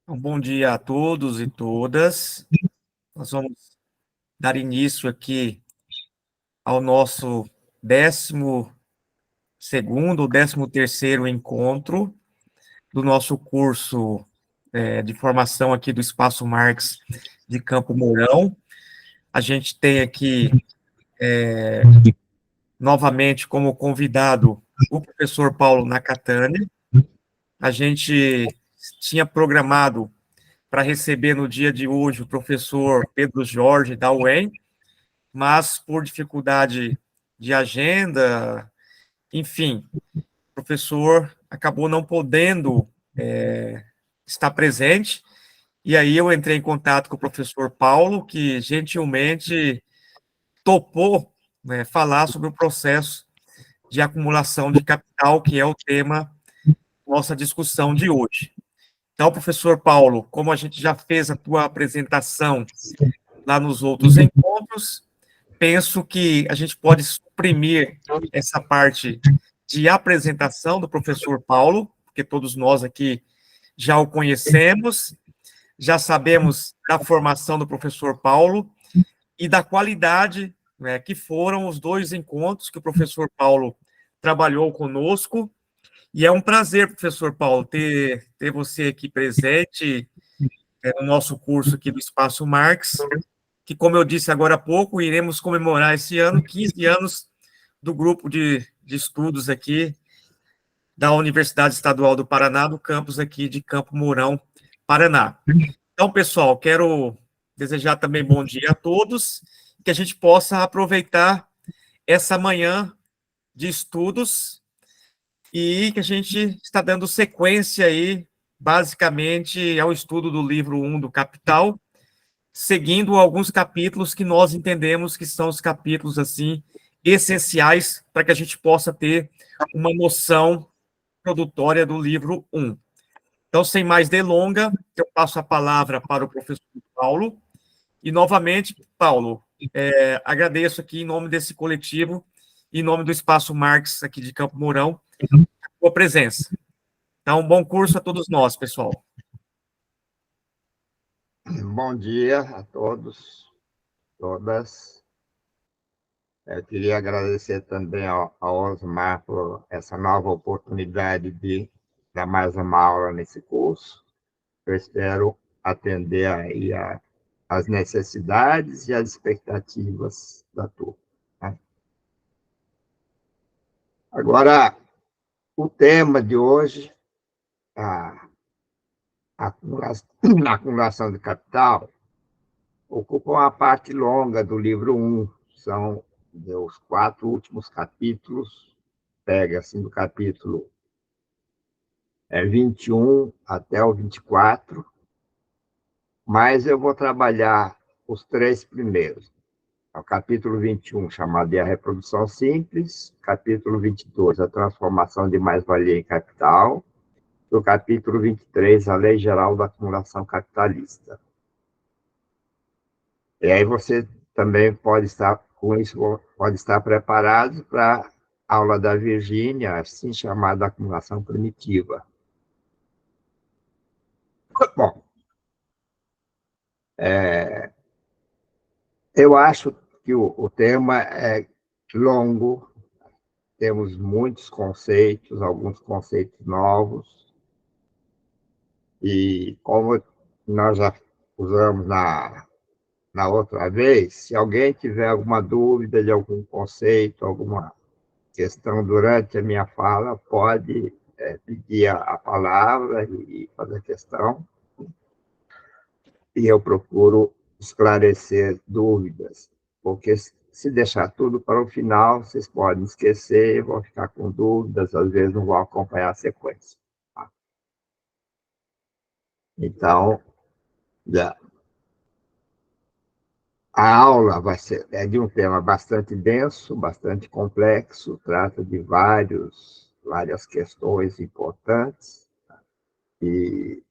Um bom dia a todos e todas. Nós vamos dar início aqui ao nosso 12º ou 13º encontro do nosso curso de formação aqui do Espaço Marx de Campo Mourão. A gente tem aqui, novamente, como convidado o professor Paulo Nakatani. A gente tinha programado para receber no dia de hoje o professor Pedro Jorge da UEM, mas por dificuldade de agenda, enfim, o professor acabou não podendo estar presente, e aí eu entrei em contato com o professor Paulo, que gentilmente topou, né, falar sobre o processo de acumulação de capital, que é o tema da nossa discussão de hoje. Então, professor Paulo, como a gente já fez a tua apresentação lá nos outros encontros, penso que a gente pode suprimir essa parte de apresentação do professor Paulo, porque todos nós aqui já o conhecemos, já sabemos da formação do professor Paulo e da qualidade, né, que foram os 2 encontros que o professor Paulo trabalhou conosco. E é um prazer, professor Paulo, ter você aqui presente no nosso curso aqui do Espaço Marx, que, como eu disse agora há pouco, iremos comemorar esse ano 15 anos do grupo de estudos aqui da Universidade Estadual do Paraná, do campus aqui de Campo Mourão, Paraná. Então, pessoal, quero desejar também bom dia a todos, que a gente possa aproveitar essa manhã de estudos e que a gente está dando sequência aí, basicamente, ao estudo do livro 1 do Capital, seguindo alguns capítulos que nós entendemos que são os capítulos, assim, essenciais para que a gente possa ter uma noção introdutória do livro 1. Então, sem mais delonga, eu passo a palavra para o professor Paulo, e, novamente, Paulo, agradeço aqui em nome desse coletivo, em nome do Espaço Marx aqui de Campo Mourão, a sua presença. Então, bom curso a todos nós, pessoal. Bom dia a todos, todas. Eu queria agradecer também ao Osmar por essa nova oportunidade de dar mais uma aula nesse curso. Eu espero atender aí as necessidades e as expectativas da turma, né? Agora, o tema de hoje, a acumulação de capital, ocupa uma parte longa do livro 1, são os 4 últimos capítulos, pega assim do capítulo 21 até o 24, mas eu vou trabalhar os 3 primeiros. O capítulo 21, chamado de A Reprodução Simples, capítulo 22, A Transformação de Mais-Valia em Capital, e o capítulo 23, A Lei Geral da Acumulação Capitalista. E aí você também pode estar com isso, pode estar preparado para a aula da Virgínia, assim chamada acumulação primitiva. Bom, eu acho que o tema é longo, temos muitos conceitos, alguns conceitos novos, e como nós já usamos na outra vez, se alguém tiver alguma dúvida de algum conceito, alguma questão durante a minha fala, pode pedir a palavra e fazer a questão, e eu procuro esclarecer dúvidas, porque se deixar tudo para o final, vocês podem esquecer, vão ficar com dúvidas, às vezes não vão acompanhar a sequência. Tá? Então, a aula é de um tema bastante denso, bastante complexo, trata de várias questões importantes, e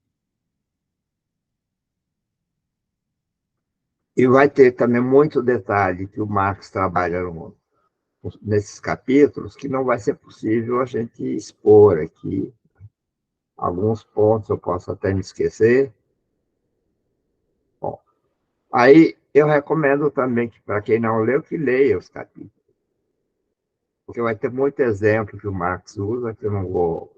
vai ter também muito detalhe que o Marx trabalha nesses capítulos, que não vai ser possível a gente expor aqui. Alguns pontos eu posso até me esquecer, Aí eu recomendo também que, para quem não leu, que leia os capítulos, porque vai ter muito exemplo que o Marx usa, que eu não vou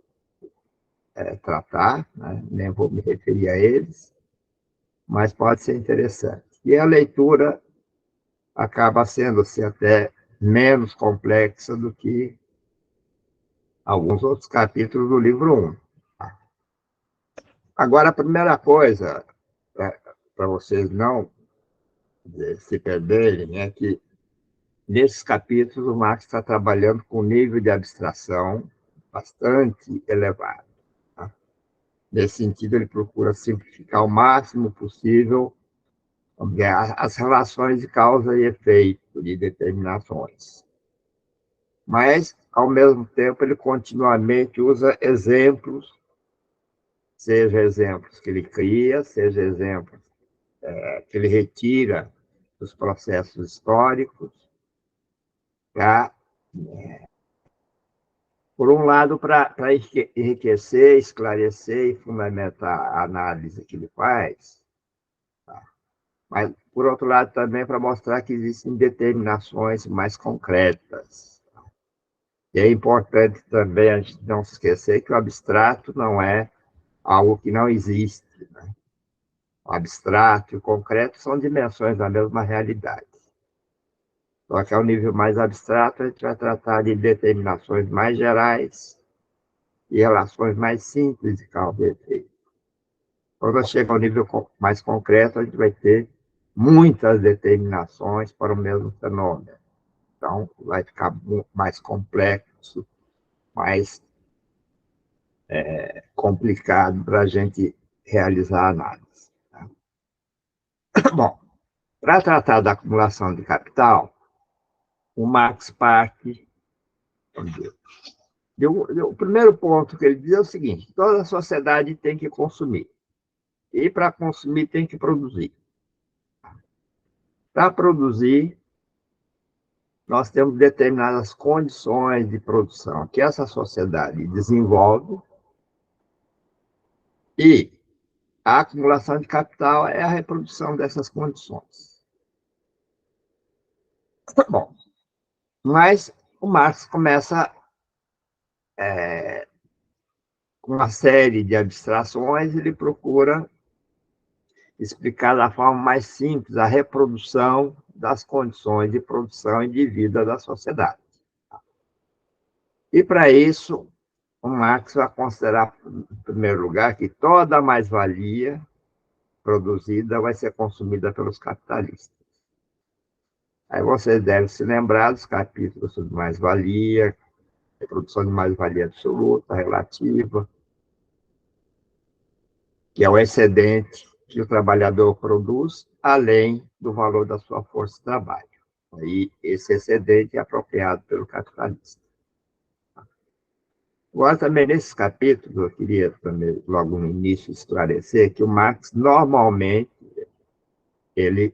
tratar, né? Nem vou me referir a eles, mas pode ser interessante. E a leitura acaba sendo assim, até menos complexa do que alguns outros capítulos do livro 1. Agora, a primeira coisa, para vocês não se perderem, é que nesses capítulos o Marx está trabalhando com um nível de abstração bastante elevado. Tá? Nesse sentido, ele procura simplificar o máximo possível as relações de causa e efeito de determinações. Mas, ao mesmo tempo, ele continuamente usa exemplos, seja exemplos que ele cria, seja exemplos que ele retira dos processos históricos, tá? Por um lado, para enriquecer, esclarecer e fundamentar a análise que ele faz, tá? Mas, por outro lado, também para mostrar que existem determinações mais concretas. E é importante também a gente não se esquecer que o abstrato não é algo que não existe. Né? O abstrato e o concreto são dimensões da mesma realidade. Só que ao nível mais abstrato, a gente vai tratar de determinações mais gerais e relações mais simples de causa e efeito. Quando chega ao nível mais concreto, a gente vai ter muitas determinações para o mesmo fenômeno. Então, vai ficar mais complexo, mais complicado para a gente realizar a análise. Tá? Bom, para tratar da acumulação de capital, o Marx parte. O primeiro ponto que ele diz é o seguinte: toda sociedade tem que consumir. E para consumir tem que produzir. Para produzir, nós temos determinadas condições de produção que essa sociedade desenvolve e a acumulação de capital é a reprodução dessas condições. Bom, mas o Marx começa com uma série de abstrações, ele procura explicar da forma mais simples a reprodução das condições de produção e de vida da sociedade. E, para isso, o Marx vai considerar, em primeiro lugar, que toda a mais-valia produzida vai ser consumida pelos capitalistas. Aí vocês devem se lembrar dos capítulos sobre mais-valia, produção de mais-valia absoluta, relativa, que é o excedente que o trabalhador produz, além do valor da sua força de trabalho. Aí, esse excedente é apropriado pelo capitalista. Agora, também, nesses capítulos, eu queria também, logo no início, esclarecer que o Marx, normalmente, ele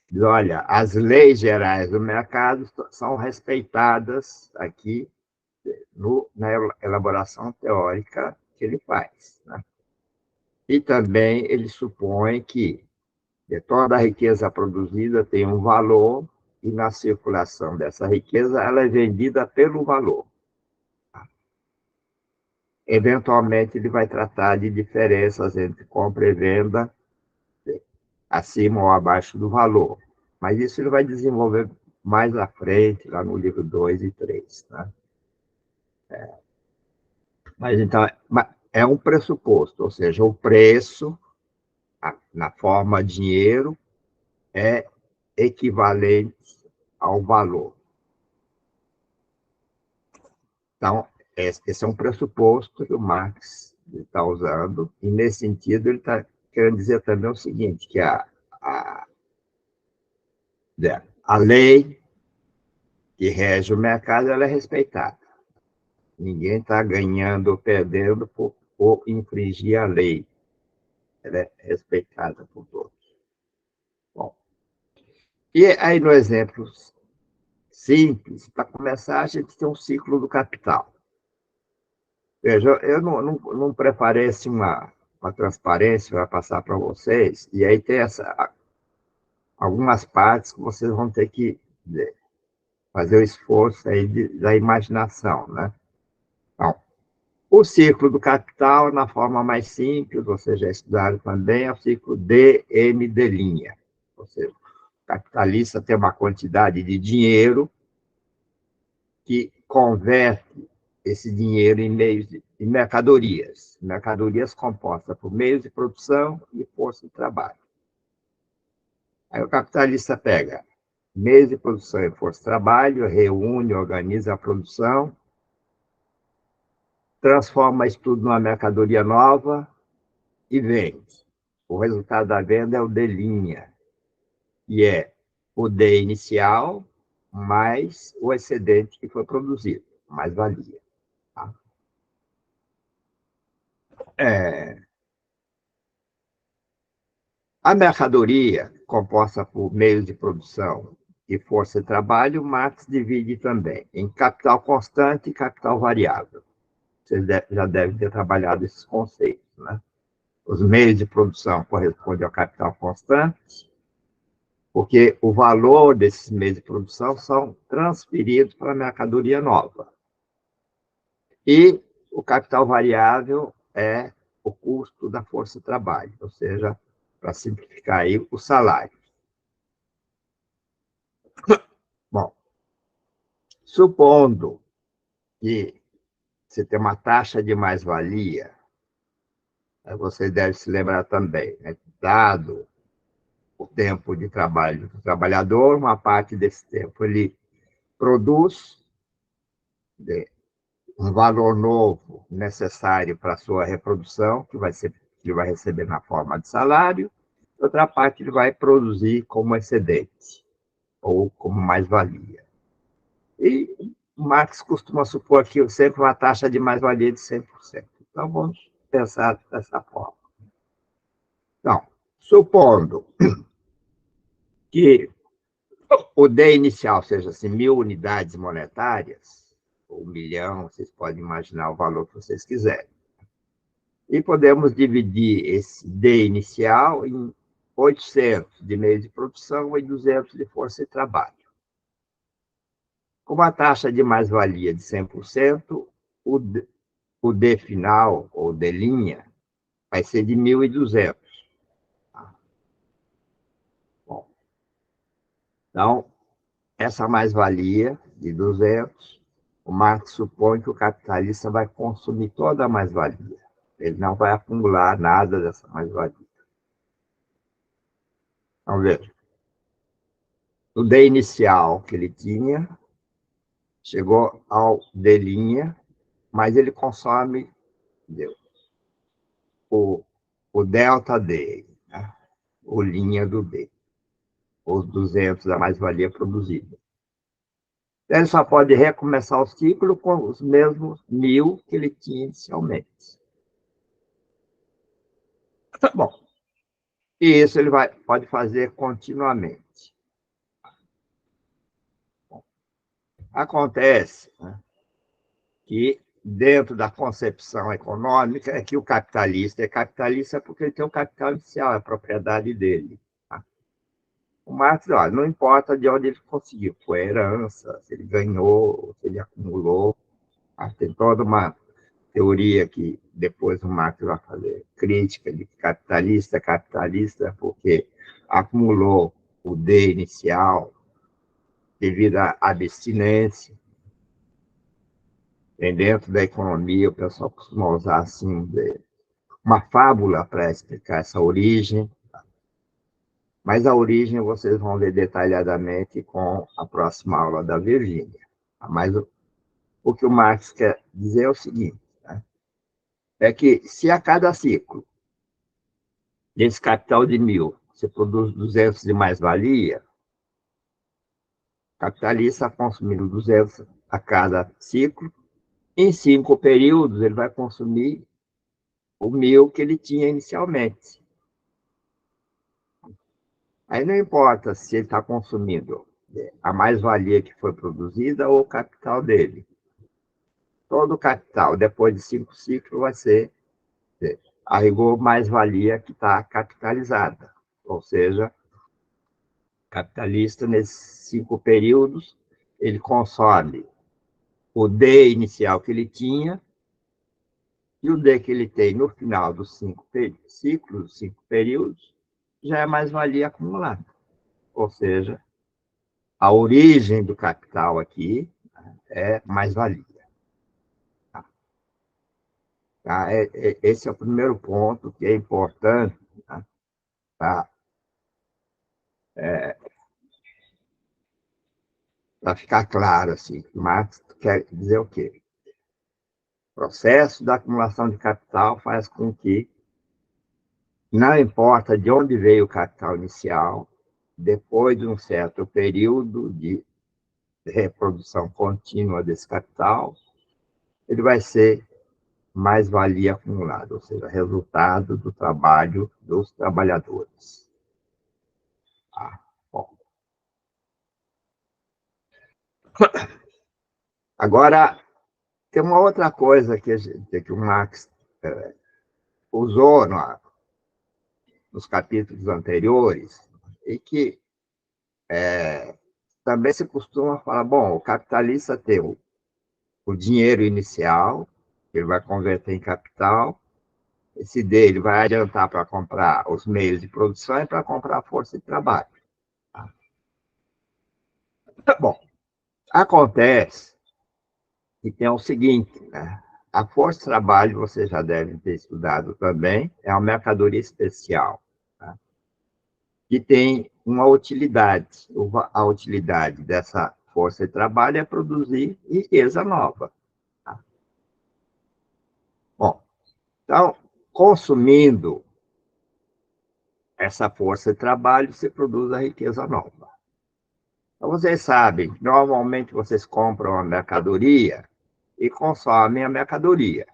diz, olha, as leis gerais do mercado são respeitadas aqui na elaboração teórica que ele faz. Né? E também ele supõe que toda a riqueza produzida tem um valor e na circulação dessa riqueza ela é vendida pelo valor. Eventualmente, ele vai tratar de diferenças entre compra e venda acima ou abaixo do valor. Mas isso ele vai desenvolver mais à frente, lá no livro 2 e 3. Né? Mas, então, é um pressuposto, ou seja, o preço, na forma dinheiro, é equivalente ao valor. Então, esse é um pressuposto que o Marx está usando, e, nesse sentido, ele está querendo dizer também o seguinte, que a lei que rege o mercado ela é respeitada. Ninguém está ganhando ou perdendo por infringir a lei. Ela é respeitada por todos. Bom, e aí, no exemplo simples, para começar, a gente tem um ciclo do capital. Veja, eu não preparei assim, uma transparência para passar para vocês, e aí tem algumas partes que vocês vão ter que fazer o esforço aí da imaginação, né? Então, o ciclo do capital, na forma mais simples, vocês já estudaram também, é o ciclo DMD'. Ou seja, o capitalista tem uma quantidade de dinheiro que converte esse dinheiro em mercadorias, mercadorias compostas por meios de produção e força de trabalho. Aí o capitalista pega meios de produção e força de trabalho, reúne, organiza a produção, transforma isso tudo numa mercadoria nova e vende. O resultado da venda é o D', que é o D inicial mais o excedente que foi produzido, mais valia. Tá? A mercadoria, composta por meios de produção e força de trabalho, Marx divide também em capital constante e capital variável. Vocês já devem ter trabalhado esses conceitos, né? Os meios de produção correspondem ao capital constante, porque o valor desses meios de produção são transferidos para a mercadoria nova. E o capital variável é o custo da força de trabalho, ou seja, para simplificar aí, o salário. Bom, supondo que você tem uma taxa de mais-valia, você deve se lembrar também, né? Dado o tempo de trabalho do trabalhador, uma parte desse tempo ele produz um valor novo necessário para a sua reprodução, que ele vai receber na forma de salário, outra parte ele vai produzir como excedente, ou como mais-valia. E Marx costuma supor que sempre uma taxa de mais-valia de 100%. Então, vamos pensar dessa forma. Então, supondo que o D inicial seja assim, 1.000 unidades monetárias, ou 1 milhão, vocês podem imaginar o valor que vocês quiserem. E podemos dividir esse D inicial em 800 de meios de produção e 200 de força de trabalho. Com uma taxa de mais-valia de 100%, o D final, ou D', vai ser de 1.200. Bom, então, essa mais-valia de 200, o Marx supõe que o capitalista vai consumir toda a mais-valia. Ele não vai acumular nada dessa mais-valia. Então, veja. O D inicial que ele tinha chegou ao D', mas ele consome o delta D, né? O linha do D, os 200 da mais-valia produzida. Ele só pode recomeçar o ciclo com os mesmos 1.000 que ele tinha inicialmente. Bom, e isso ele pode fazer continuamente. Bom, acontece, né, que dentro da concepção econômica é que o capitalista é capitalista porque ele tem o capital inicial, é a propriedade dele. Tá? O Marx, olha, não importa de onde ele conseguiu, foi herança, se ele ganhou, se ele acumulou. Tem toda uma teoria que depois o Marx vai fazer crítica de capitalista, porque acumulou o D inicial devido à abstinência. Tem dentro da economia, o pessoal costuma usar assim, uma fábula para explicar essa origem, mas a origem vocês vão ver detalhadamente com a próxima aula da Virgínia. Mas o que o Marx quer dizer é o seguinte, né? É que se a cada ciclo desse capital de 1.000 você produz 200 de mais-valia, o capitalista consumindo 200 a cada ciclo, em 5 períodos ele vai consumir o 1.000 que ele tinha inicialmente. Aí não importa se ele está consumindo a mais-valia que foi produzida ou o capital dele. Todo o capital, depois de 5 ciclos, vai ser, a rigor, mais-valia que está capitalizada. Ou seja, capitalista, nesses 5 períodos, ele consome o D inicial que ele tinha e o D que ele tem no final dos 5 ciclos, 5 períodos, já é mais-valia acumulada. Ou seja, a origem do capital aqui é mais-valia. Tá? Esse é o primeiro ponto que é importante, tá? Para ficar claro, assim, Marx quer dizer o quê? O processo da acumulação de capital faz com que, não importa de onde veio o capital inicial, depois de um certo período de reprodução contínua desse capital, ele vai ser mais-valia acumulada, ou seja, resultado do trabalho dos trabalhadores. Ah, bom. Agora, tem uma outra coisa que o Marx usou nos capítulos anteriores e que também se costuma falar, bom, o capitalista tem o dinheiro inicial, que ele vai converter em capital, esse dele vai adiantar para comprar os meios de produção e para comprar a força de trabalho. Bom, acontece que tem o seguinte, né? A força de trabalho, você já deve ter estudado também, é uma mercadoria especial, tá? Que tem uma utilidade. A utilidade dessa força de trabalho é produzir riqueza nova. Tá? Bom, então, consumindo essa força de trabalho, você produz a riqueza nova. Então, vocês sabem, normalmente vocês compram a mercadoria e consomem a mercadoria.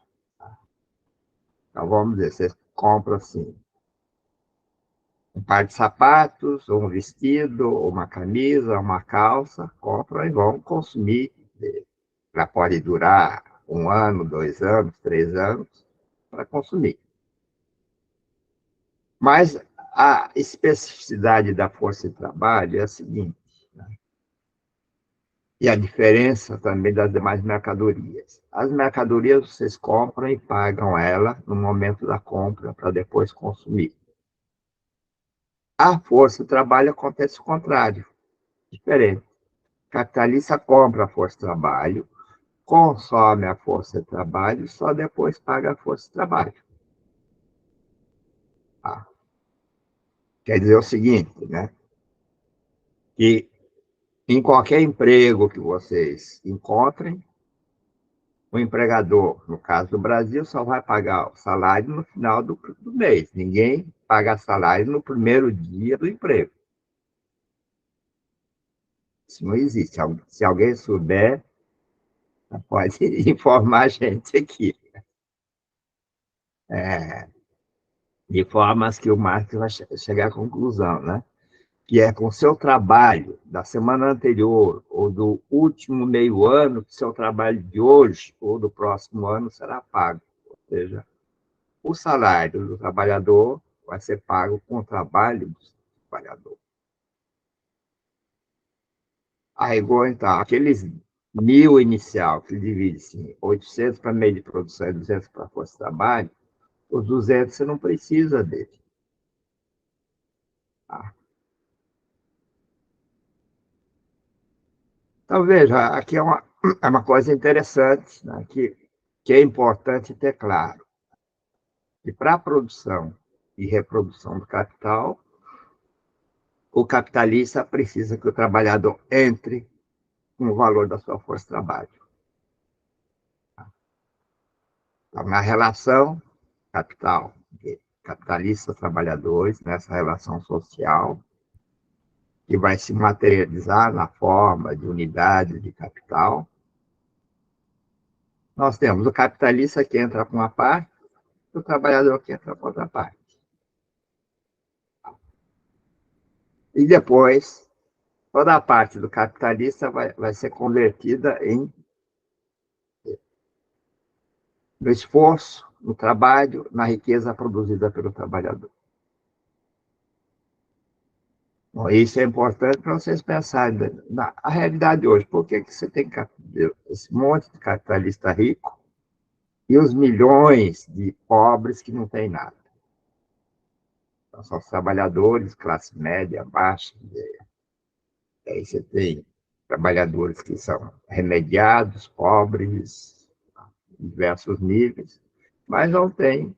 Então, vamos dizer, vocês compram assim, um par de sapatos, ou um vestido, ou uma camisa, uma calça, compram e vão consumir. Já pode durar 1 ano, 2 anos, 3 anos, para consumir. Mas a especificidade da força de trabalho é a seguinte, né? E a diferença também das demais mercadorias. As mercadorias vocês compram e pagam ela no momento da compra para depois consumir. A força de trabalho acontece o contrário, diferente. O capitalista compra a força de trabalho, consome a força de trabalho e só depois paga a força de trabalho. Tá? Quer dizer o seguinte, né? Que em qualquer emprego que vocês encontrem, o empregador, no caso do Brasil, só vai pagar o salário no final do mês. Ninguém paga salário no primeiro dia do emprego. Isso não existe. Se alguém souber, pode informar a gente aqui. De formas que o Marx vai chegar à conclusão, né? Que é com o seu trabalho da semana anterior ou do último meio ano, que seu trabalho de hoje ou do próximo ano será pago. Ou seja, o salário do trabalhador vai ser pago com o trabalho do trabalhador. A rigor, então, aqueles 1.000 inicial, que divide-se em 800 para meio de produção e 200 para força de trabalho, os 200 você não precisa dele. Tá? Então, veja, aqui é uma coisa interessante, né, que é importante ter claro. Que para a produção e reprodução do capital, o capitalista precisa que o trabalhador entre com o valor da sua força de trabalho. Então, na relação capital, capitalista-trabalhadores, nessa relação social, que vai se materializar na forma de unidade de capital, nós temos o capitalista que entra com uma parte e o trabalhador que entra com outra parte. E depois, toda a parte do capitalista vai ser convertida no esforço, no trabalho, na riqueza produzida pelo trabalhador. Bom, isso é importante para vocês pensarem na a realidade hoje. Por que que você tem esse monte de capitalista rico e os milhões de pobres que não têm nada? Então, são os trabalhadores, classe média, baixa. Aí você tem trabalhadores que são remediados, pobres, em diversos níveis, mas não tem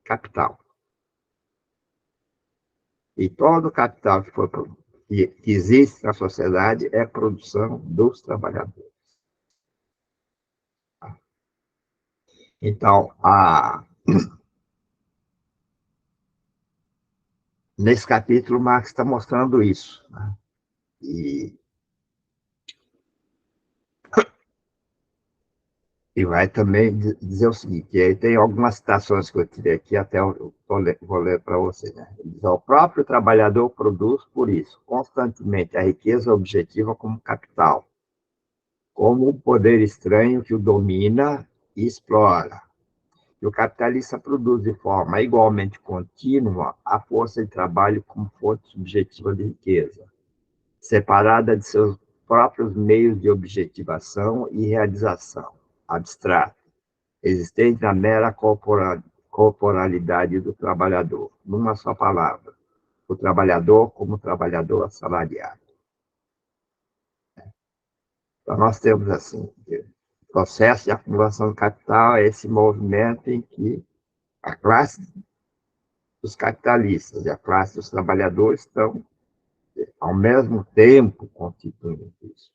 capital. E todo o capital que existe na sociedade é produção dos trabalhadores. Então, nesse capítulo, Marx está mostrando isso. Né? E, e vai também dizer o seguinte, e aí tem algumas citações que eu tirei aqui, até eu vou ler para você. Né? Ele diz, o próprio trabalhador produz, por isso, constantemente a riqueza objetiva como capital, como um poder estranho que o domina e explora. E o capitalista produz de forma igualmente contínua a força de trabalho como fonte subjetiva de riqueza, separada de seus próprios meios de objetivação e realização, abstrata, existente na mera corporalidade do trabalhador, numa só palavra, o trabalhador como trabalhador assalariado. Então, nós temos, assim, o processo de acumulação de capital é esse movimento em que a classe dos capitalistas e a classe dos trabalhadores estão, ao mesmo tempo, constituindo isso.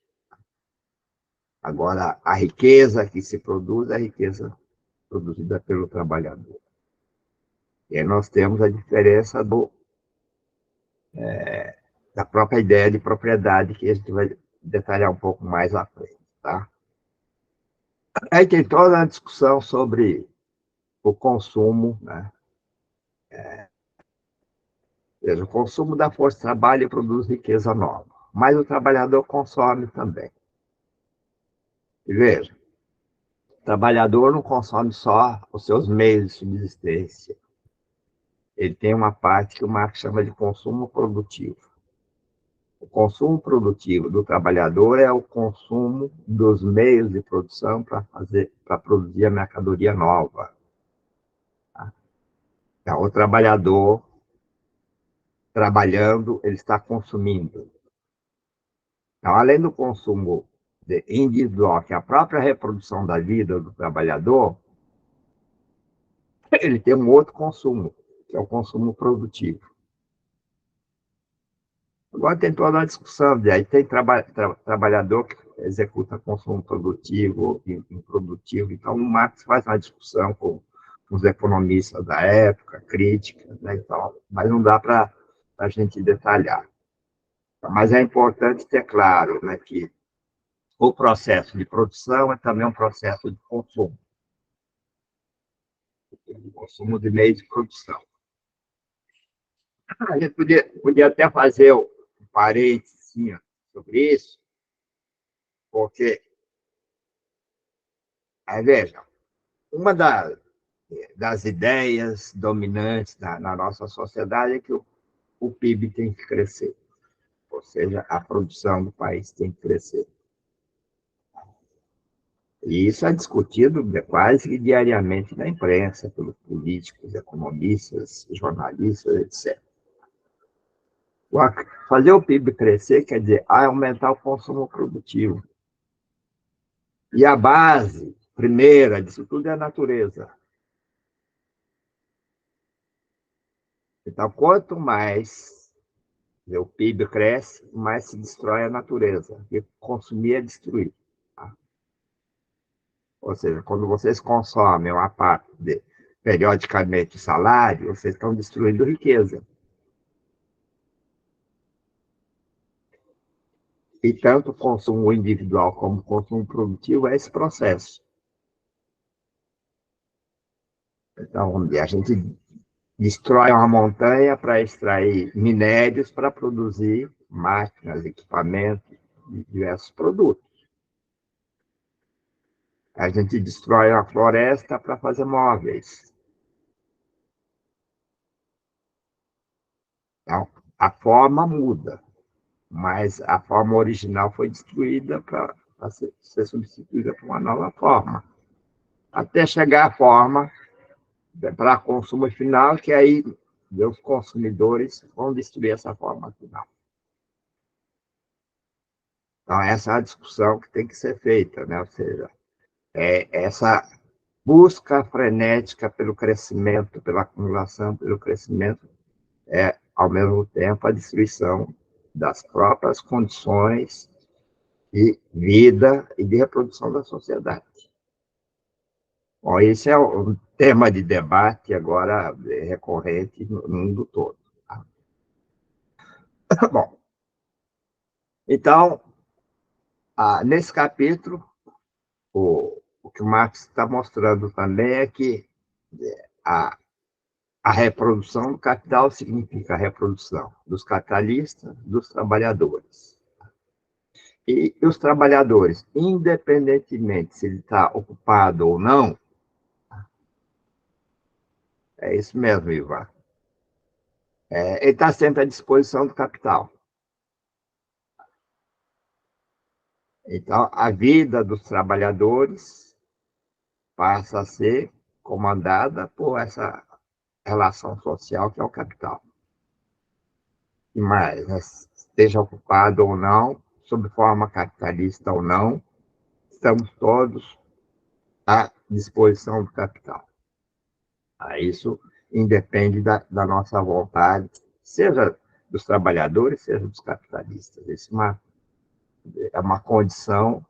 Agora, a riqueza que se produz é a riqueza produzida pelo trabalhador. E aí nós temos a diferença da própria ideia de propriedade, que a gente vai detalhar um pouco mais à frente. Tá? Aí tem toda a discussão sobre o consumo, né? Veja, o consumo da força de trabalho produz riqueza nova, mas o trabalhador consome também. E veja, o trabalhador não consome só os seus meios de subsistência. Ele tem uma parte que o Marx chama de consumo produtivo. O consumo produtivo do trabalhador é o consumo dos meios de produção para produzir a mercadoria nova. Tá? Então, o trabalhador trabalhando, ele está consumindo. Então, além do consumo individual, que é a própria reprodução da vida do trabalhador, ele tem um outro consumo, que é o consumo produtivo. Agora tem toda a discussão, aí tem trabalhador que executa consumo produtivo e improdutivo, então o Marx faz uma discussão com os economistas da época, crítica, né, então, mas não dá para a gente detalhar. Mas é importante ter claro, né, que o processo de produção é também um processo de consumo de meios de produção. A gente podia até fazer um parênteses sobre isso, porque, aí veja, uma das ideias dominantes na nossa sociedade é que o PIB tem que crescer, ou seja, a produção do país tem que crescer. E isso é discutido quase que diariamente na imprensa, pelos políticos, economistas, jornalistas, etc. Fazer o PIB crescer quer dizer aumentar o consumo produtivo. E a base primeira disso tudo é a natureza. Então, quanto mais o PIB cresce, mais se destrói a natureza. E consumir é destruir. Tá? Ou seja, quando vocês consomem uma parte periodicamente o salário, vocês estão destruindo riqueza. E tanto o consumo individual como o consumo produtivo é esse processo. Então, a gente destrói uma montanha para extrair minérios para produzir máquinas, equipamentos e diversos produtos. A gente destrói a floresta para fazer móveis. Então, a forma muda, mas a forma original foi destruída para ser substituída por uma nova forma, até chegar à forma para consumo final, que aí os consumidores vão destruir essa forma final. Então, essa é a discussão que tem que ser feita, né? Ou seja, essa busca frenética pelo crescimento, pela acumulação, pelo crescimento, ao mesmo tempo, a destruição das próprias condições de vida e de reprodução da sociedade. Bom, esse é um tema de debate agora recorrente no mundo todo. Bom, então, nesse capítulo, o que o Marx está mostrando também é que a, a reprodução do capital significa a reprodução dos capitalistas, dos trabalhadores. E os trabalhadores, independentemente se ele está ocupado ou não, é isso mesmo, Ivan, ele está sempre à disposição do capital. Então, a vida dos trabalhadores passa a ser comandada por essa relação social que é o capital. E mais, né, esteja ocupado ou não, sob forma capitalista ou não, estamos todos à disposição do capital. Isso independe da nossa vontade, seja dos trabalhadores, seja dos capitalistas. Isso é uma condição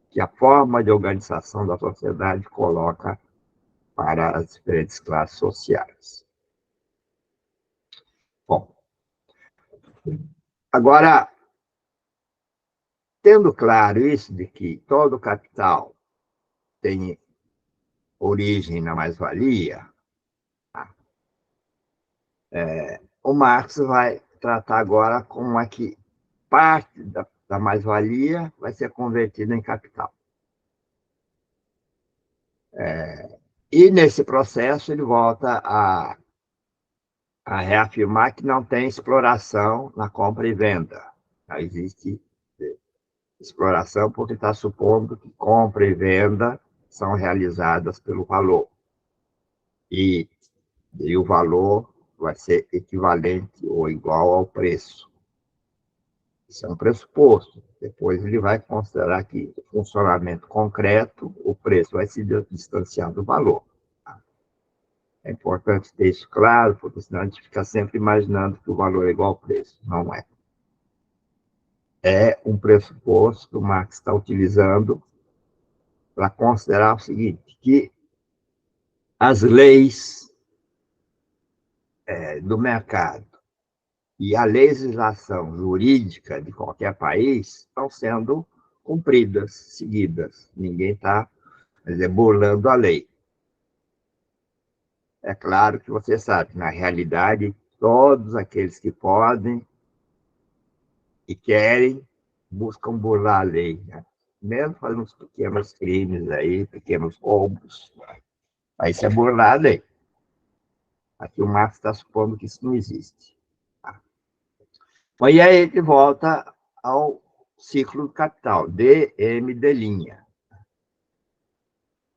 que a forma de organização da sociedade coloca para as diferentes classes sociais. Bom, agora, tendo claro isso de que todo capital tem origem na mais-valia, o Marx vai tratar agora como é que parte da mais-valia vai ser convertida em capital. E, nesse processo, ele volta a reafirmar que não tem exploração na compra e venda. Não existe exploração porque está supondo que compra e venda são realizadas pelo valor. E o valor vai ser equivalente ou igual ao preço. Isso é um pressuposto. Depois ele vai considerar que o funcionamento concreto, o preço vai se distanciar do valor. É importante ter isso claro, porque senão a gente fica sempre imaginando que o valor é igual ao preço. Não é. É um pressuposto que o Marx está utilizando para considerar o seguinte, que as leis do mercado e a legislação jurídica de qualquer país estão sendo cumpridas, seguidas. Ninguém está burlando a lei. É claro que você sabe, na realidade, todos aqueles que podem e querem buscam burlar a lei, né? Mesmo fazendo uns pequenos crimes aí, pequenos roubos, aí isso é burlar a lei. Aqui o Marx está supondo que isso não existe. Tá? E aí ele volta ao ciclo do capital, dm d'.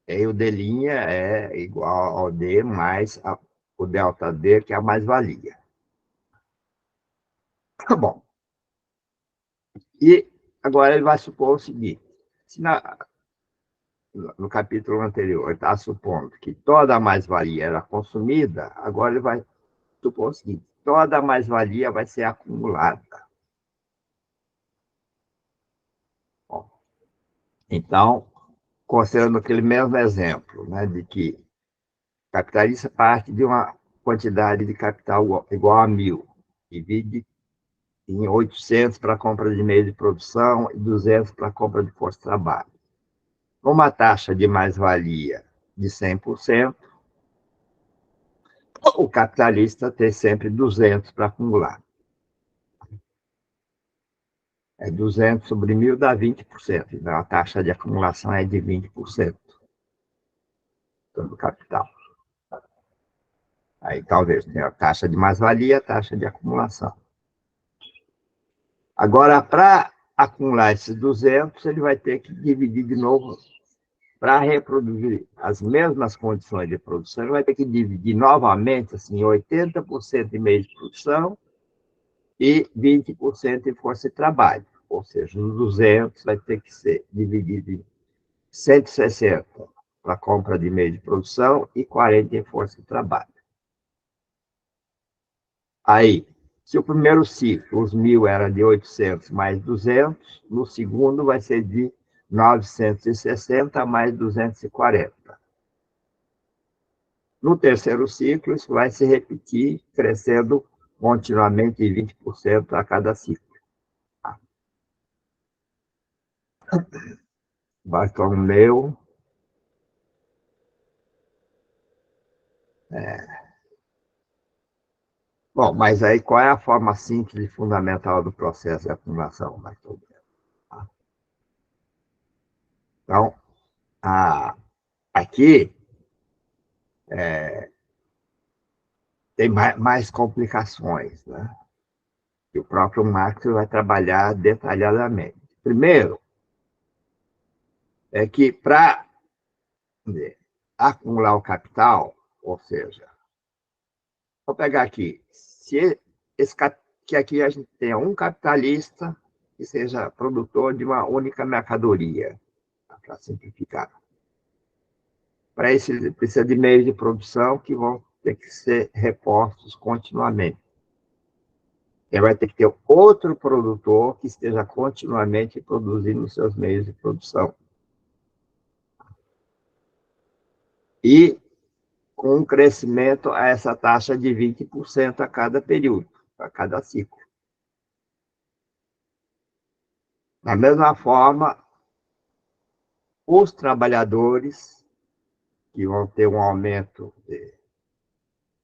E o d' é igual ao d mais o delta d, que é a mais-valia. Tá bom. E agora ele vai supor o seguinte, se no capítulo anterior ele está supondo que toda a mais-valia era consumida, agora ele vai supor o seguinte, toda a mais-valia vai ser acumulada. Bom, então, considerando aquele mesmo exemplo, né, de que o capitalista parte de uma quantidade de capital igual a 1.000, divide em 800 para a compra de meio de produção e 200 para a compra de força de trabalho. Com uma taxa de mais-valia de 100%, o capitalista tem sempre 200 para acumular. 200 sobre 1.000 dá 20%. Então, a taxa de acumulação é de 20% do capital. Aí talvez tenha a taxa de mais-valia e a taxa de acumulação. Agora, para acumular esses 200, ele vai ter que dividir de novo. Para reproduzir as mesmas condições de produção, ele vai ter que dividir novamente, assim, 80% em meio de produção e 20% em força de trabalho. Ou seja, os 200 vai ter que ser dividido em 160 para compra de meio de produção e 40 em força de trabalho. Aí, se o primeiro ciclo, os 1.000 era de 800 mais 200, no segundo vai ser de 960 mais 240. No terceiro ciclo, isso vai se repetir, crescendo continuamente em 20% a cada ciclo. Bartolomeu. Bom, mas aí qual é a forma simples e fundamental do processo de acumulação, Bartolomeu? Então, aqui tem mais complicações, né? Que o próprio Marx vai trabalhar detalhadamente. Primeiro, é que para acumular o capital, ou seja, vou pegar aqui, se esse, que aqui a gente tenha um capitalista que seja produtor de uma única mercadoria, para simplificar. Para isso, ele precisa de meios de produção que vão ter que ser repostos continuamente. Ele vai ter que ter outro produtor que esteja continuamente produzindo os seus meios de produção. E com um crescimento a essa taxa de 20% a cada período, a cada ciclo. Da mesma forma, os trabalhadores, que vão ter um aumento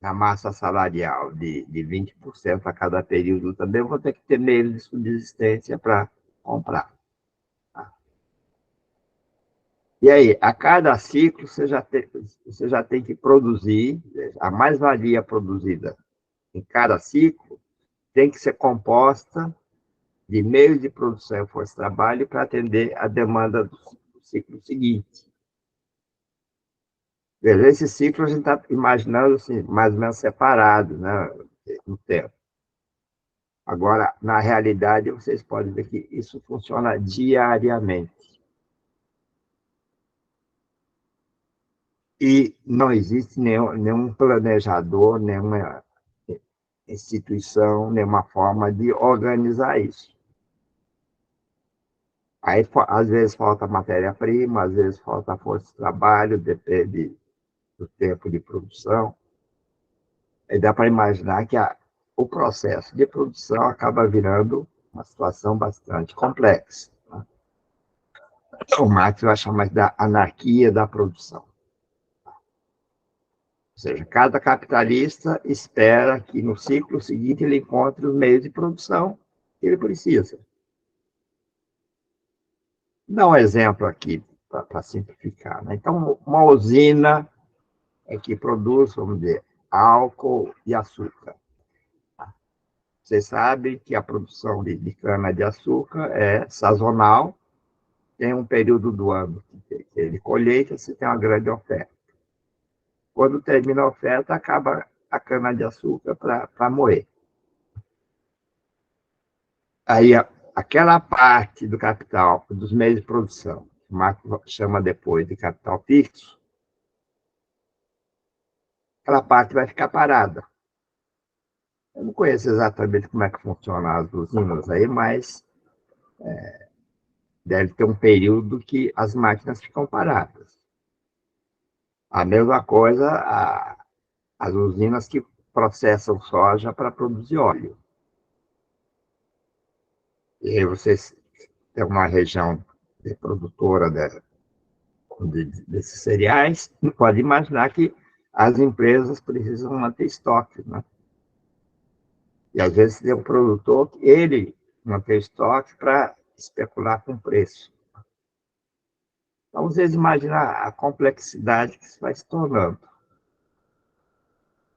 na massa salarial de 20% a cada período, também vão ter que ter meios de subsistência para comprar. E aí, a cada ciclo, você já tem que produzir, a mais-valia produzida em cada ciclo tem que ser composta de meios de produção e força de trabalho para atender a demanda do ciclo seguinte. Veja, esse ciclo a gente está imaginando assim, mais ou menos separado, né, no tempo. Agora, na realidade, vocês podem ver que isso funciona diariamente. E não existe nenhum planejador, nenhuma instituição, nenhuma forma de organizar isso. Aí, às vezes, falta matéria-prima, às vezes, falta força de trabalho, depende do tempo de produção. E dá para imaginar que o processo de produção acaba virando uma situação bastante complexa. Né? O Marx vai chamar da anarquia da produção. Ou seja, cada capitalista espera que no ciclo seguinte ele encontre os meios de produção que ele precisa. Vou dar um exemplo aqui, para simplificar. Né? Então, uma usina que produz, vamos dizer, álcool e açúcar. Vocês sabem que a produção de cana-de-açúcar é sazonal, tem um período do ano que ele colheita, você tem uma grande oferta. Quando termina a oferta, acaba a cana-de-açúcar para moer. Aí, aquela parte do capital, dos meios de produção, que o Marx chama depois de capital fixo, aquela parte vai ficar parada. Eu não conheço exatamente como é que funcionam as usinas aí, mas deve ter um período que as máquinas ficam paradas. A mesma coisa, as usinas que processam soja para produzir óleo. E aí vocês têm uma região produtora desses cereais, pode imaginar que as empresas precisam manter estoque, né? E às vezes tem um produtor que ele mantém estoque para especular com preço. Então, vocês imaginam a complexidade que isso vai se tornando.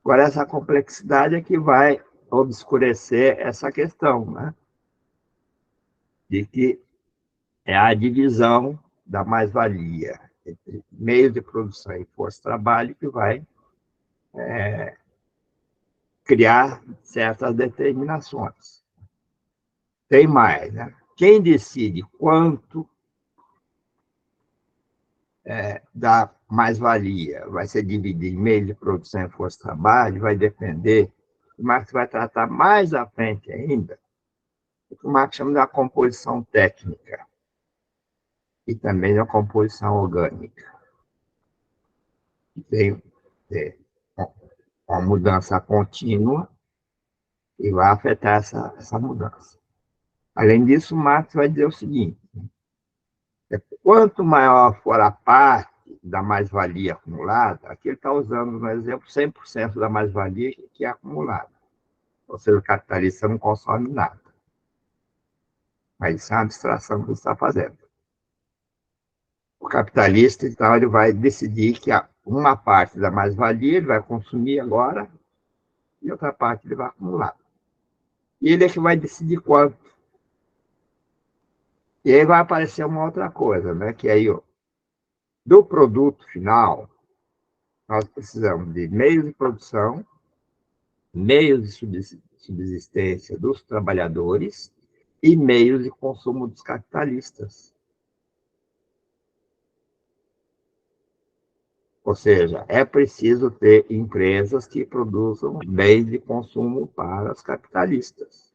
Agora, essa complexidade é que vai obscurecer essa questão, né? de que é a divisão da mais-valia entre meios de produção e força de trabalho que vai criar certas determinações. Tem mais, né? Quem decide quanto da mais-valia vai ser dividido em meios de produção e força de trabalho, vai depender, o Marx vai tratar mais à frente ainda, o que o Marx chama de composição técnica e também da composição orgânica. Tem uma mudança contínua e vai afetar essa mudança. Além disso, Marx vai dizer o seguinte: quanto maior for a parte da mais-valia acumulada, aqui ele está usando, no exemplo, 100% da mais-valia que é acumulada. Ou seja, o capitalista não consome nada. Mas isso é uma abstração que ele está fazendo. O capitalista, então, ele vai decidir que uma parte da mais-valia ele vai consumir agora e outra parte ele vai acumular. E ele é que vai decidir quanto. E aí vai aparecer uma outra coisa, né? Que aí, do produto final, nós precisamos de meios de produção, meios de subsistência dos trabalhadores e meios de consumo dos capitalistas. Ou seja, é preciso ter empresas que produzam bens de consumo para os capitalistas.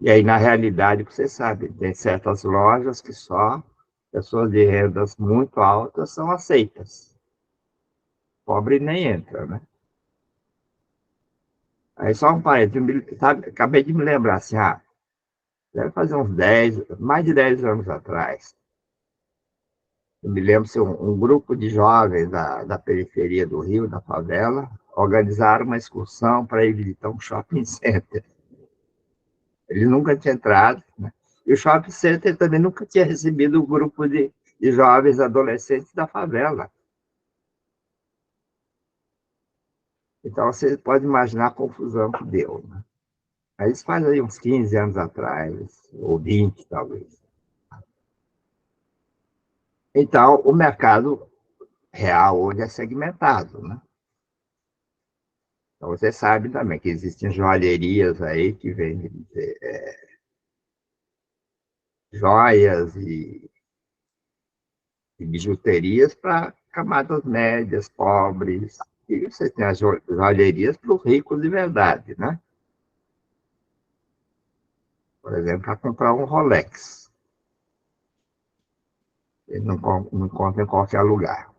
E aí, na realidade, você sabe, tem certas lojas que só pessoas de rendas muito altas são aceitas. Pobre nem entra, né? Aí só um parênteses, sabe, acabei de me lembrar assim, deve fazer uns 10, mais de 10 anos atrás. Eu me lembro se um grupo de jovens da periferia do Rio, da favela, organizaram uma excursão para ir visitar um shopping center. Eles nunca tinham entrado, né? E o shopping center também nunca tinha recebido um grupo de jovens adolescentes da favela. Então, você pode imaginar a confusão que deu, né? Mas isso faz aí uns 15 anos atrás, ou 20, talvez. Então, o mercado real hoje é segmentado, né? Então, você sabe também que existem joalherias aí que vendem joias e bijuterias para camadas médias, pobres. E você tem as joalherias para os ricos de verdade, né? Por exemplo, para comprar um Rolex. Ele não encontra em qualquer lugar.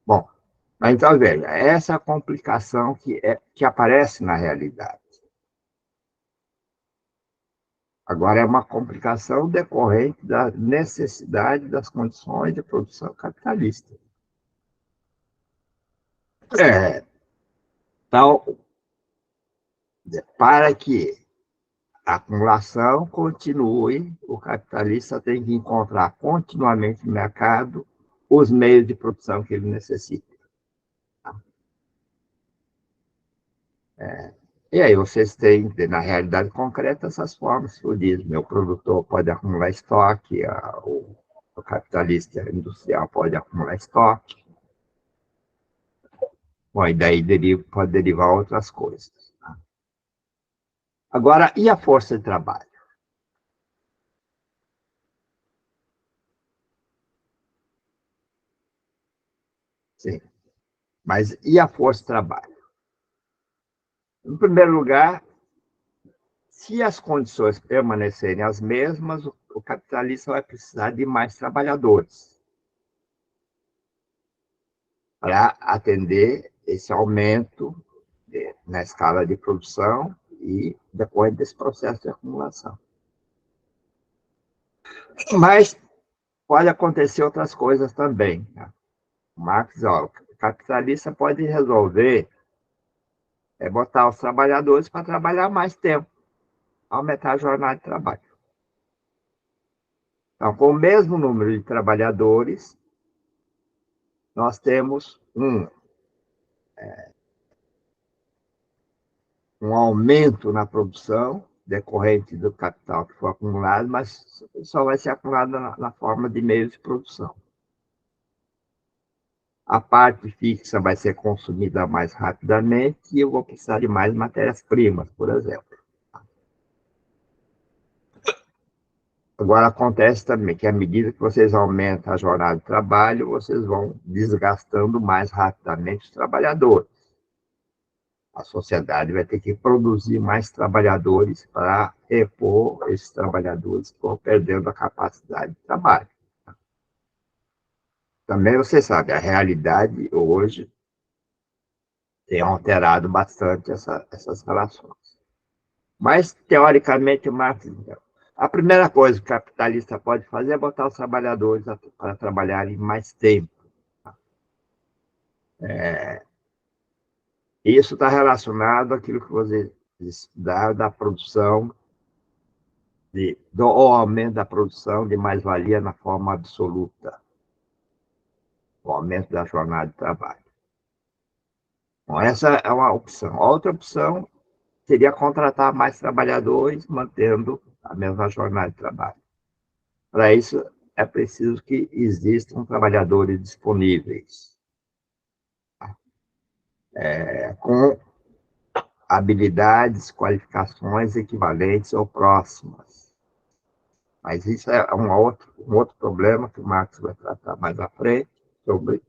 Bom, mas então, veja, essa é a complicação que aparece na realidade. Agora, é uma complicação decorrente da necessidade das condições de produção capitalista. Então, para que a acumulação continue, o capitalista tem que encontrar continuamente no mercado os meios de produção que ele necessita. E aí vocês têm, na realidade concreta, essas formas que eu disse. Meu produtor pode acumular estoque, o capitalista industrial pode acumular estoque. Bom, e daí pode derivar outras coisas. Tá? Agora, e a força de trabalho? Sim, mas e a força de trabalho? Em primeiro lugar, se as condições permanecerem as mesmas, o capitalista vai precisar de mais trabalhadores para atender esse aumento na escala de produção e depois desse processo de acumulação. Mas pode acontecer outras coisas também. Né? Marx, o capitalista pode resolver botar os trabalhadores para trabalhar mais tempo, aumentar a jornada de trabalho. Então, com o mesmo número de trabalhadores, nós temos um aumento na produção decorrente do capital que foi acumulado, mas só vai ser acumulado na forma de meios de produção. A parte fixa vai ser consumida mais rapidamente e eu vou precisar de mais matérias-primas, por exemplo. Agora, acontece também que, à medida que vocês aumentam a jornada de trabalho, vocês vão desgastando mais rapidamente os trabalhadores. A sociedade vai ter que produzir mais trabalhadores para repor esses trabalhadores que vão perdendo a capacidade de trabalho. Também você sabe, a realidade hoje tem alterado bastante essas relações. Mas, teoricamente, Marx, a primeira coisa que o capitalista pode fazer é botar os trabalhadores para trabalharem mais tempo. Isso está relacionado àquilo que você dá da produção, do aumento da produção de mais-valia na forma absoluta, o aumento da jornada de trabalho. Bom, essa é uma opção. A outra opção seria contratar mais trabalhadores, mantendo a mesma jornada de trabalho. Para isso, é preciso que existam trabalhadores disponíveis, com habilidades, qualificações equivalentes ou próximas. Mas isso é um outro problema que o Marx vai tratar mais à frente, sobre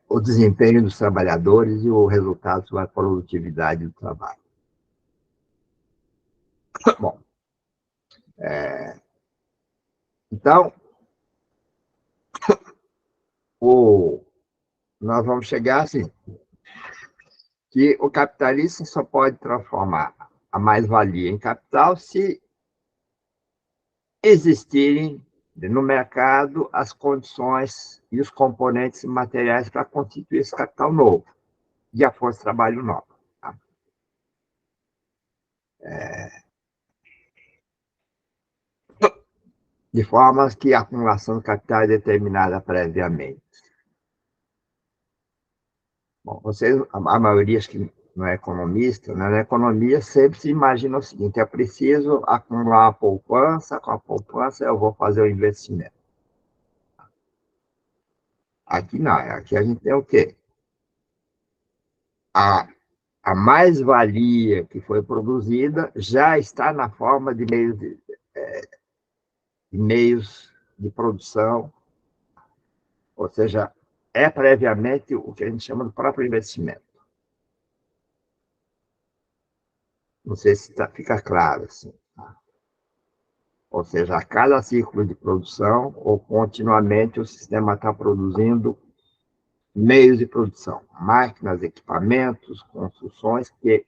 o desempenho dos trabalhadores e o resultado sobre a produtividade do trabalho. Bom, então, nós vamos chegar assim, que o capitalista só pode transformar a mais-valia em capital se existirem no mercado as condições e os componentes materiais para constituir esse capital novo e a força de trabalho nova. Tá? De forma que a acumulação de capital é determinada previamente. Bom, vocês, a maioria acho que não é economista, né? Na economia sempre se imagina o seguinte: é preciso acumular a poupança, com a poupança eu vou fazer o investimento. Aqui não, aqui a gente tem o quê? A mais-valia que foi produzida já está na forma de meios de produção, ou seja, é previamente o que a gente chama do próprio investimento. Não sei se fica claro assim. Ou seja, a cada ciclo de produção, ou continuamente o sistema está produzindo meios de produção, máquinas, equipamentos, construções que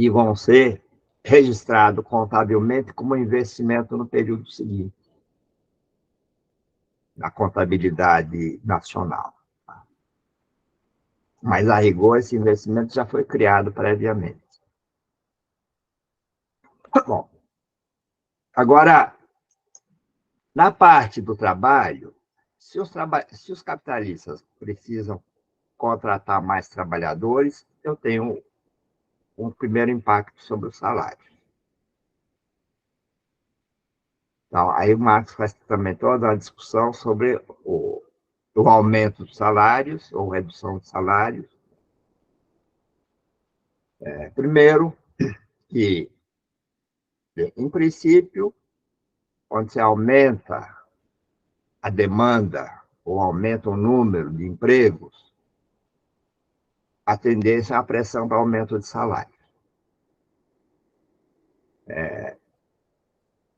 vão ser registrados contabilmente como investimento no período seguinte, na contabilidade nacional. Mas, a rigor, esse investimento já foi criado previamente. Bom, agora, na parte do trabalho, se os capitalistas precisam contratar mais trabalhadores, eu tenho um primeiro impacto sobre o salário. Então, aí o Marx faz também toda uma discussão sobre o aumento dos salários, ou redução de salários. Primeiro, que, em princípio, quando você aumenta a demanda ou aumenta o número de empregos, a tendência é a pressão para aumento de salário.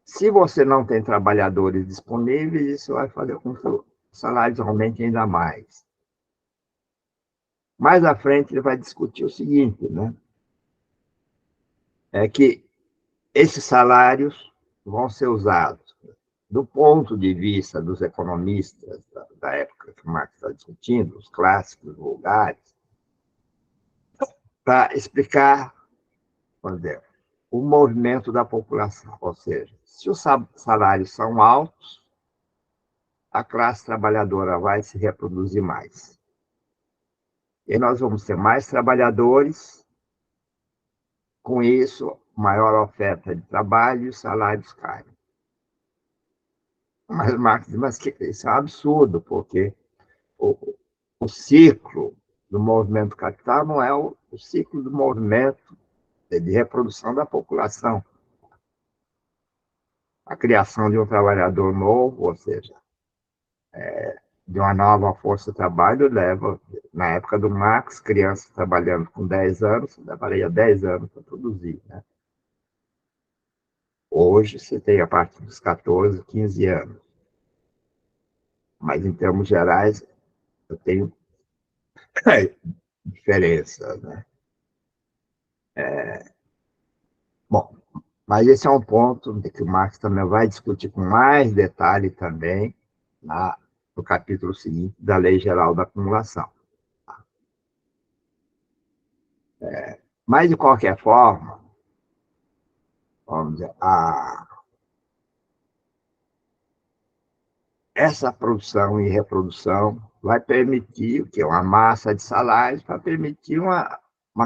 Se você não tem trabalhadores disponíveis, isso vai fazer com que os salários aumentem ainda mais. Mais à frente, ele vai discutir o seguinte, né? É que esses salários vão ser usados, do ponto de vista dos economistas da época que o Marx está discutindo, os clássicos vulgares, para explicar, por exemplo, o movimento da população. Ou seja, se os salários são altos, a classe trabalhadora vai se reproduzir mais. E nós vamos ter mais trabalhadores com isso, maior oferta de trabalho e os salários caem. Mas Marx diz, mas isso é um absurdo, porque o, o ciclo do movimento capital não é o ciclo do movimento de reprodução da população. A criação de um trabalhador novo, ou seja, de uma nova força de trabalho, leva, na época do Marx, crianças trabalhando com 10 anos, levaria 10 anos para produzir. Né? Hoje, você tem a partir dos 14, 15 anos. Mas, em termos gerais, eu tenho diferenças. Né? Bom, mas esse é um ponto que o Marx também vai discutir com mais detalhe também no capítulo seguinte da Lei Geral da Acumulação. Mas, de qualquer forma, vamos dizer, essa produção e reprodução vai permitir o que? Uma massa de salários para permitir uma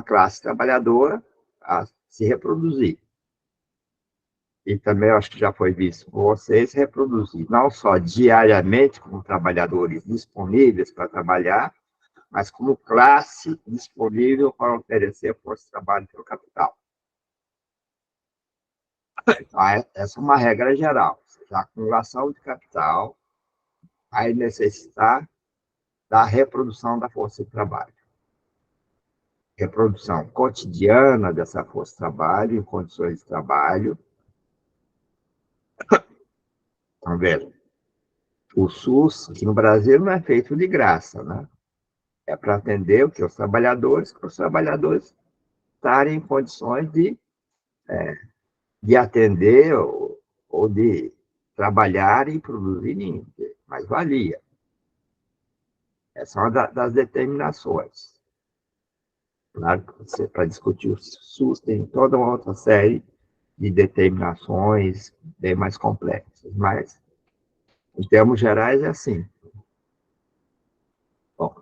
classe trabalhadora a se reproduzir. E também, eu acho que já foi visto por vocês, reproduzir não só diariamente como trabalhadores disponíveis para trabalhar, mas como classe disponível para oferecer força de trabalho para o capital. Então, essa é uma regra geral. A acumulação de capital vai necessitar da reprodução da força de trabalho. Reprodução cotidiana dessa força de trabalho, em condições de trabalho. Então, veja, o SUS, aqui no Brasil, não é feito de graça, né? É para atender o que? Os trabalhadores, para os trabalhadores estarem em condições de atender ou de trabalhar e produzir mais-valia. Essa é uma das determinações. Claro que para discutir o SUS tem toda uma outra série de determinações bem mais complexas, mas, em termos gerais, é assim. Bom,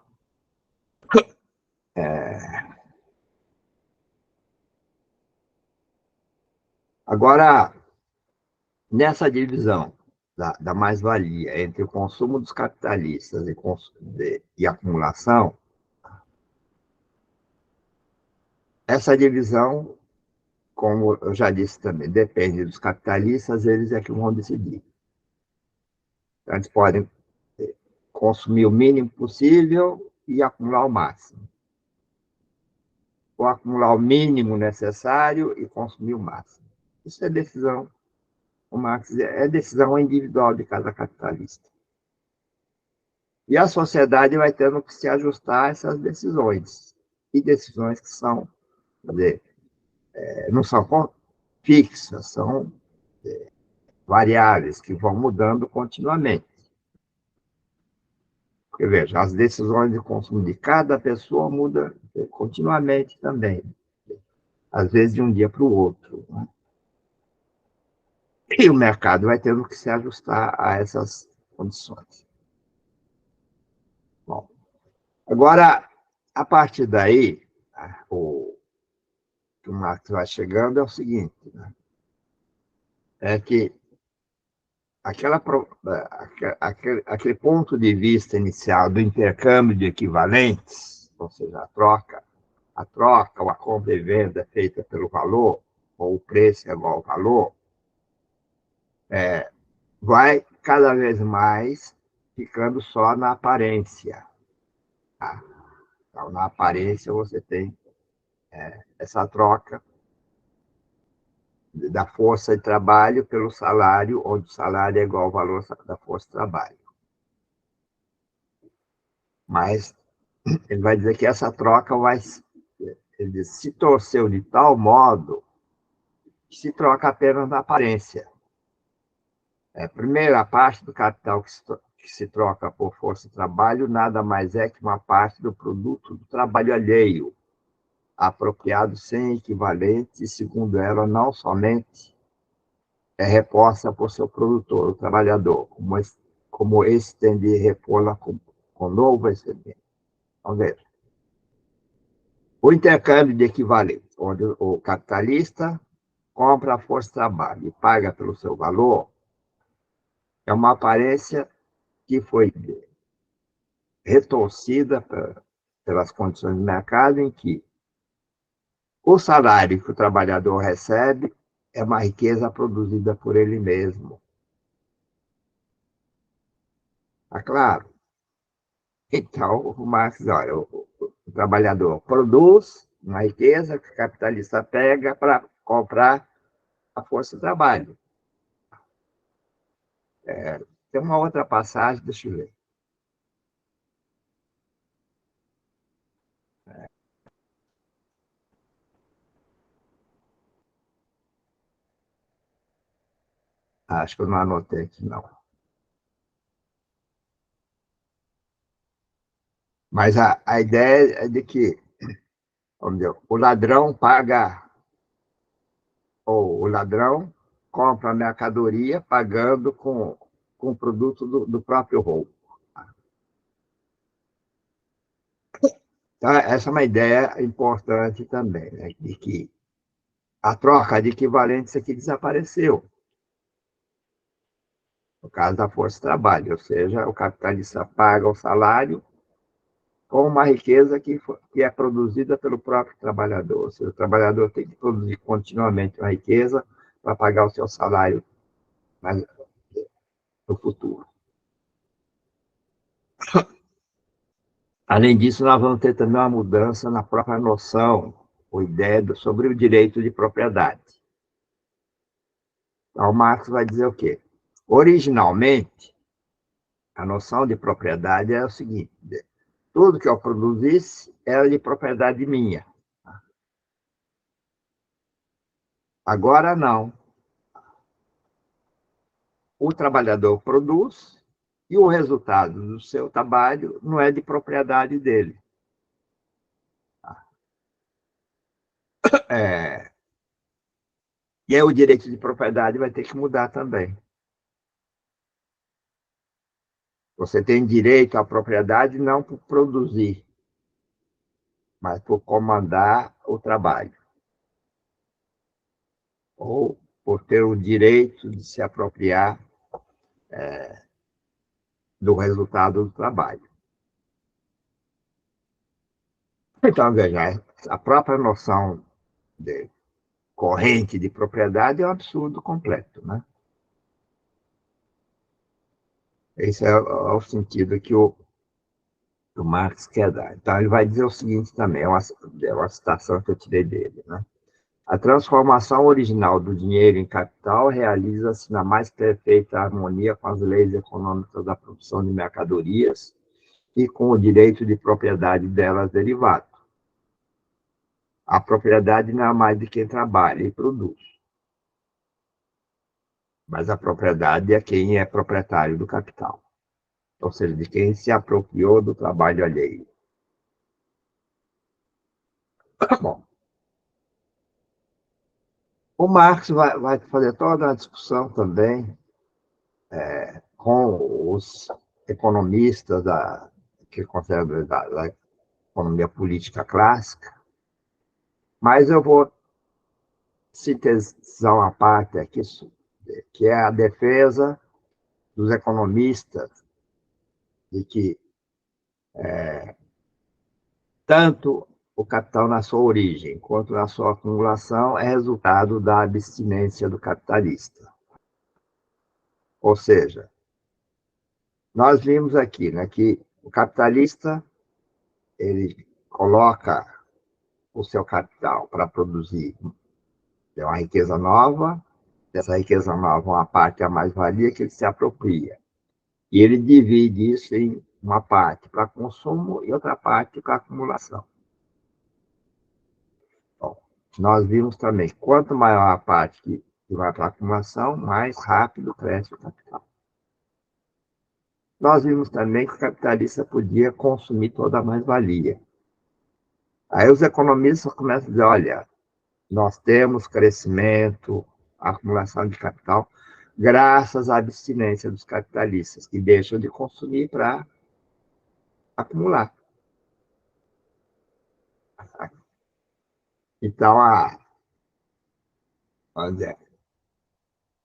agora, nessa divisão da mais-valia entre o consumo dos capitalistas e acumulação, essa divisão, como eu já disse também, depende dos capitalistas, eles é que vão decidir. Então, eles podem consumir o mínimo possível e acumular o máximo. Ou acumular o mínimo necessário e consumir o máximo. Isso é decisão, o Marx é decisão individual de cada capitalista. E a sociedade vai tendo que se ajustar a essas decisões. E decisões que são, quer dizer, não são fixas, são variáveis, que vão mudando continuamente. Porque, veja, as decisões de consumo de cada pessoa mudam continuamente também. Às vezes, de um dia para o outro. Né? E o mercado vai tendo que se ajustar a essas condições. Bom, agora, a partir daí, o que o Marx vai chegando é o seguinte, né? É que aquele ponto de vista inicial do intercâmbio de equivalentes, ou seja, a troca ou a compra e venda feita pelo valor, ou o preço é igual ao valor, vai cada vez mais ficando só na aparência. Tá? Então, na aparência, você tem essa troca da força de trabalho pelo salário, onde o salário é igual ao valor da força de trabalho. Mas ele vai dizer que essa troca ele se torceu de tal modo que se troca apenas na aparência. Primeiro, a parte do capital que se troca por força de trabalho nada mais é que uma parte do produto do trabalho alheio, apropriado sem equivalente, e, segundo ela, não somente é reposta por seu produtor, o trabalhador, como esse tem de repô-la com novo excedente. Vamos ver. O intercâmbio de equivalentes, onde o capitalista compra a força de trabalho e paga pelo seu valor, é uma aparência que foi retorcida pelas condições de mercado, em que o salário que o trabalhador recebe é uma riqueza produzida por ele mesmo. Tá claro? Então, o Marx diz, olha, o trabalhador produz uma riqueza que o capitalista pega para comprar a força de trabalho. Tem uma outra passagem, deixa eu ver. Acho que eu não anotei aqui, não. Mas a ideia é de que, vamos dizer, o ladrão paga, ou o ladrão compra a mercadoria pagando com o produto do próprio roubo. Então, essa é uma ideia importante também, né, de que a troca de equivalentes aqui desapareceu, no caso da força de trabalho, ou seja, o capitalista paga o salário com uma riqueza que é produzida pelo próprio trabalhador. Ou seja, o trabalhador tem que produzir continuamente uma riqueza para pagar o seu salário no futuro. Além disso, nós vamos ter também uma mudança na própria noção, ou ideia sobre o direito de propriedade. Então, Marx vai dizer o quê? Originalmente, a noção de propriedade é o seguinte: tudo que eu produzisse era de propriedade minha. Agora não. O trabalhador produz e o resultado do seu trabalho não é de propriedade dele. É, e aí o direito de propriedade vai ter que mudar também. Você tem direito à propriedade não por produzir, mas por comandar o trabalho. Ou por ter o direito de se apropriar do resultado do trabalho. Então, veja, a própria noção de corrente de propriedade é um absurdo completo, né? Esse é o sentido que o Marx quer dar. Então, ele vai dizer o seguinte também, é uma citação que eu tirei dele, né? A transformação original do dinheiro em capital realiza-se na mais perfeita harmonia com as leis econômicas da produção de mercadorias e com o direito de propriedade delas derivado. A propriedade não é mais de quem trabalha e produz, mas a propriedade é quem é proprietário do capital, ou seja, de quem se apropriou do trabalho alheio. Bom, o Marx vai fazer toda uma discussão também com os economistas que consideram da economia política clássica, mas eu vou sintetizar uma parte aqui, que é a defesa dos economistas de que tanto o capital na sua origem quanto na sua acumulação é resultado da abstinência do capitalista. Ou seja, nós vimos aqui, né, que o capitalista ele coloca o seu capital para produzir uma riqueza nova, dessa riqueza nova uma parte é a mais-valia que ele se apropria. E ele divide isso em uma parte para consumo e outra parte para acumulação. Bom, nós vimos também, quanto maior a parte que vai para a acumulação, mais rápido cresce o capital. Nós vimos também que o capitalista podia consumir toda a mais-valia. Aí os economistas começam a dizer, olha, nós temos crescimento, acumulação de capital, graças à abstinência dos capitalistas, que deixam de consumir para acumular. Então, vamos dizer,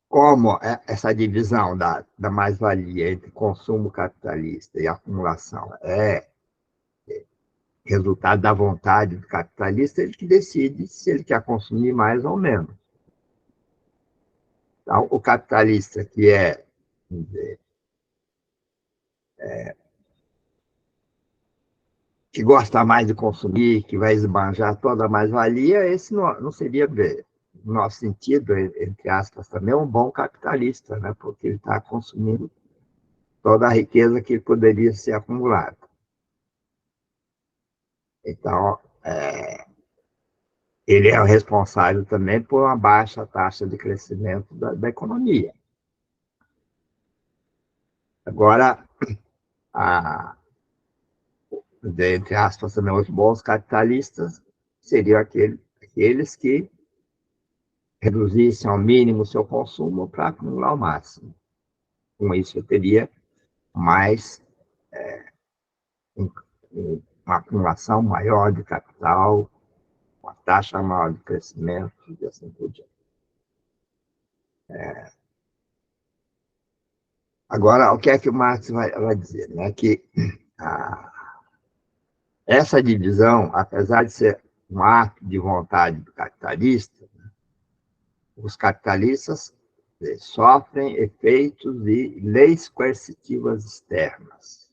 como essa divisão da mais-valia entre consumo capitalista e acumulação é resultado da vontade do capitalista, ele que decide se ele quer consumir mais ou menos. Então, o capitalista que vamos dizer, que gosta mais de consumir, que vai esbanjar toda a mais-valia, esse não seria, no nosso sentido, entre aspas, também um bom capitalista, né? Porque ele está consumindo toda a riqueza que poderia ser acumulada. Então, ele é o responsável também por uma baixa taxa de crescimento da economia. Agora, entre aspas, também os bons capitalistas seriam aqueles que reduzissem ao mínimo o seu consumo para acumular o máximo. Com isso, eu teria mais uma acumulação maior de capital, uma taxa maior de crescimento e assim por diante. Agora, o que é que o Marx vai dizer? Né? Que essa divisão, apesar de ser um ato de vontade do capitalista, os capitalistas sofrem efeitos de leis coercitivas externas,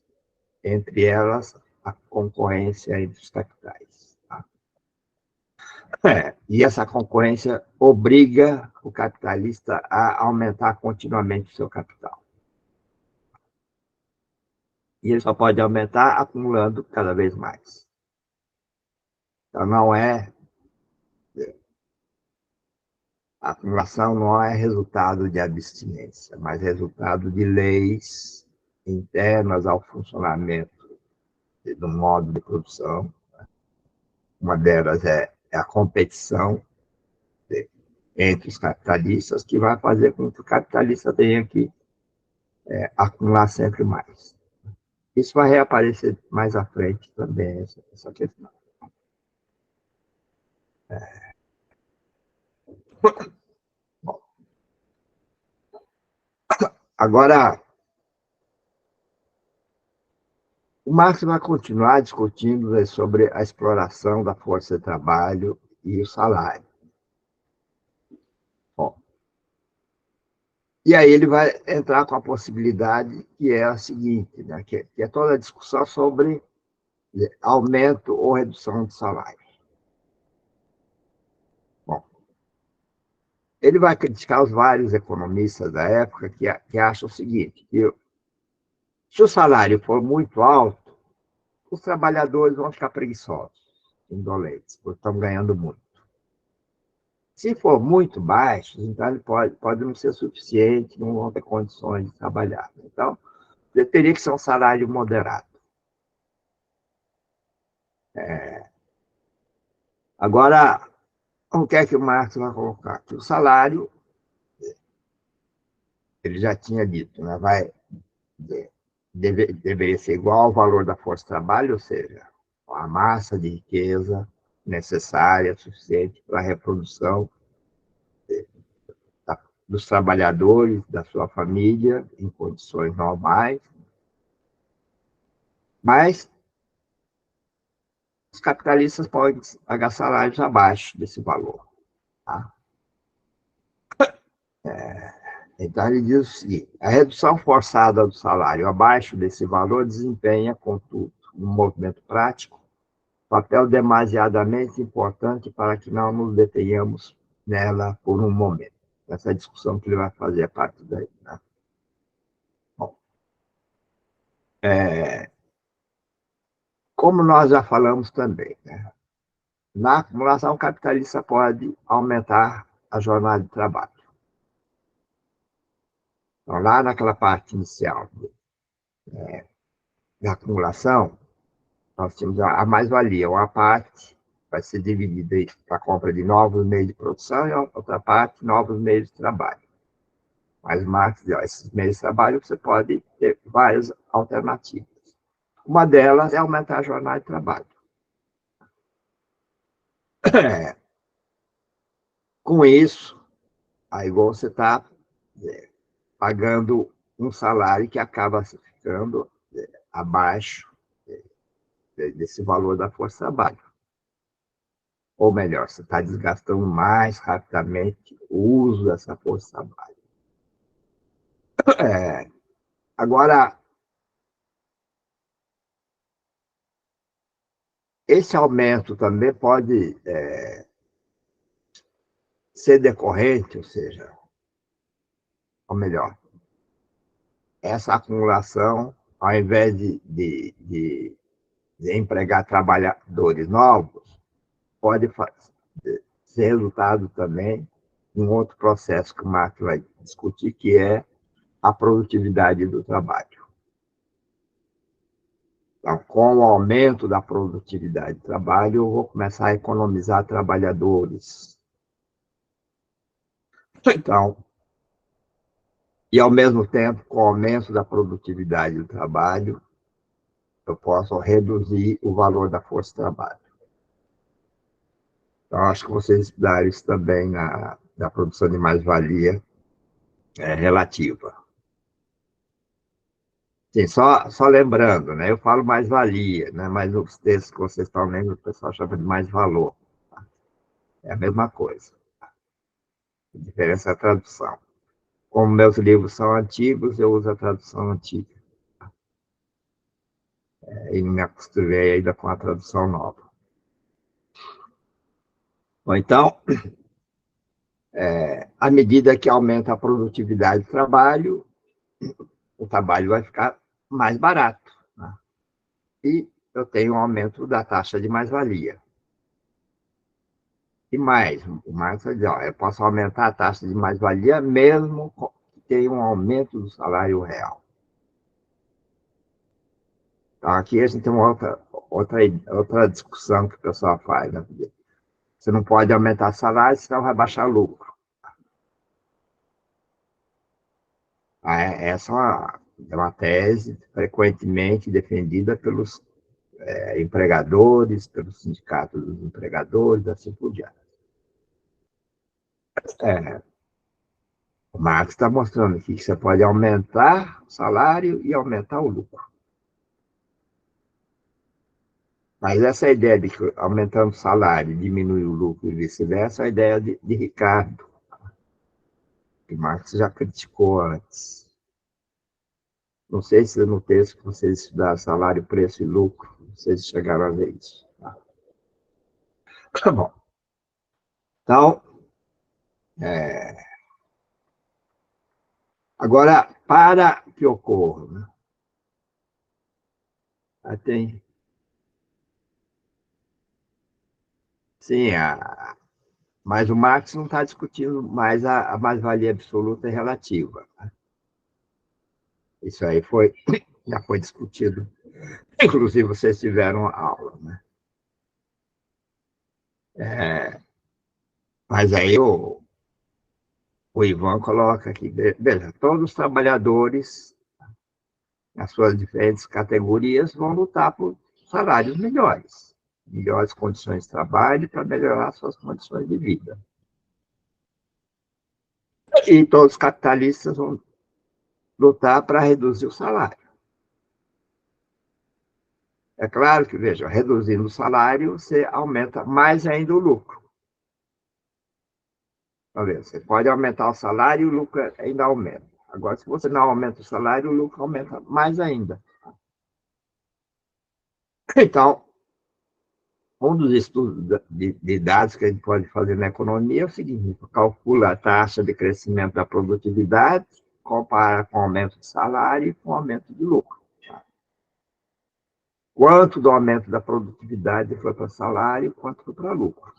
entre elas a concorrência entre os capitais. Tá? E essa concorrência obriga o capitalista a aumentar continuamente o seu capital. E ele só pode aumentar acumulando cada vez mais. Então, a acumulação não é resultado de abstinência, mas resultado de leis internas ao funcionamento do modo de produção. Uma delas é a competição entre os capitalistas, que vai fazer com que o capitalista tenha que acumular sempre mais. Isso vai reaparecer mais à frente também, essa questão. Bom, agora, o Marx vai continuar discutindo sobre a exploração da força de trabalho e o salário. Bom, e aí ele vai entrar com a possibilidade que é a seguinte, né, que é toda a discussão sobre aumento ou redução do salário. Bom, ele vai criticar os vários economistas da época que acham o seguinte, que se o salário for muito alto, os trabalhadores vão ficar preguiçosos, indolentes, porque estão ganhando muito. Se for muito baixo, então ele pode não ser suficiente, não vão ter condições de trabalhar. Então, teria que ser um salário moderado. Agora, o que é que o Marx vai colocar? Que o salário, ele já tinha dito, né, deveria ser igual ao valor da força de trabalho, ou seja, a massa de riqueza necessária, suficiente para a reprodução dos trabalhadores, da sua família, em condições normais. Mas os capitalistas podem pagar salários abaixo desse valor. Tá? Então, ele diz o seguinte: a redução forçada do salário abaixo desse valor desempenha, contudo, no movimento prático, papel demasiadamente importante para que não nos detenhamos nela por um momento. Essa discussão que ele vai fazer a partir daí. Né? Bom, como nós já falamos também, né? Na acumulação capitalista pode aumentar a jornada de trabalho. Então, lá naquela parte inicial da acumulação, nós tínhamos a mais-valia. Uma parte vai ser dividida para a compra de novos meios de produção e a outra parte, novos meios de trabalho. Mas Marx diz, esses meios de trabalho você pode ter várias alternativas. Uma delas é aumentar a jornada de trabalho. Com isso, aí você está pagando um salário que acaba ficando abaixo desse valor da força de trabalho. Ou melhor, você está desgastando mais rapidamente o uso dessa força de trabalho. Agora, esse aumento também pode ser decorrente, ou seja, ou melhor, essa acumulação, ao invés de empregar trabalhadores novos, pode ser resultado também de um outro processo que o Marx vai discutir, que é a produtividade do trabalho. Então, com o aumento da produtividade do trabalho, eu vou começar a economizar trabalhadores. Então, e ao mesmo tempo, com o aumento da produtividade do trabalho, eu posso reduzir o valor da força de trabalho. Então, acho que vocês estudaram isso também na produção de mais-valia relativa. Sim, só lembrando, né? Eu falo mais-valia, né? Mas os textos que vocês estão lendo, o pessoal chama de mais-valor. Tá? É a mesma coisa. A diferença é a tradução. Como meus livros são antigos, eu uso a tradução antiga. E não me acostumei ainda com a tradução nova. Bom, então, à medida que aumenta a produtividade do trabalho, o trabalho vai ficar mais barato. Né? E eu tenho um aumento da taxa de mais-valia. E mais, o Marx vai dizer, ó, eu posso aumentar a taxa de mais-valia mesmo que tenha um aumento do salário real. Então, aqui a gente tem uma outra discussão que o pessoal faz. Né? Você não pode aumentar o salário, senão vai baixar o lucro. Essa é uma tese frequentemente defendida pelos empregadores, pelos sindicatos dos empregadores, assim por diante. O Marx está mostrando aqui que você pode aumentar o salário e aumentar o lucro. Mas essa ideia de que aumentando o salário diminui o lucro e vice-versa é a ideia de Ricardo, que Marx já criticou antes. Não sei se no texto que vocês estudaram salário, preço e lucro, vocês chegaram a ver isso. Tá bom. Então, agora, para que ocorra, né? Tem, sim, mas o Marx não está discutindo mais a mais-valia absoluta e relativa. Né? Isso aí já foi discutido. Inclusive, vocês tiveram aula. Né? Mas aí o Ivan coloca aqui, beleza, todos os trabalhadores, nas suas diferentes categorias, vão lutar por salários melhores, melhores condições de trabalho para melhorar suas condições de vida. E todos os capitalistas vão lutar para reduzir o salário. É claro que, veja, reduzindo o salário, você aumenta mais ainda o lucro. Você pode aumentar o salário e o lucro ainda aumenta. Agora, se você não aumenta o salário, o lucro aumenta mais ainda. Então, um dos estudos de dados que a gente pode fazer na economia é o seguinte: calcula a taxa de crescimento da produtividade, compara com o aumento de salário e com o aumento de lucro. Quanto do aumento da produtividade foi para salário e quanto foi para lucro.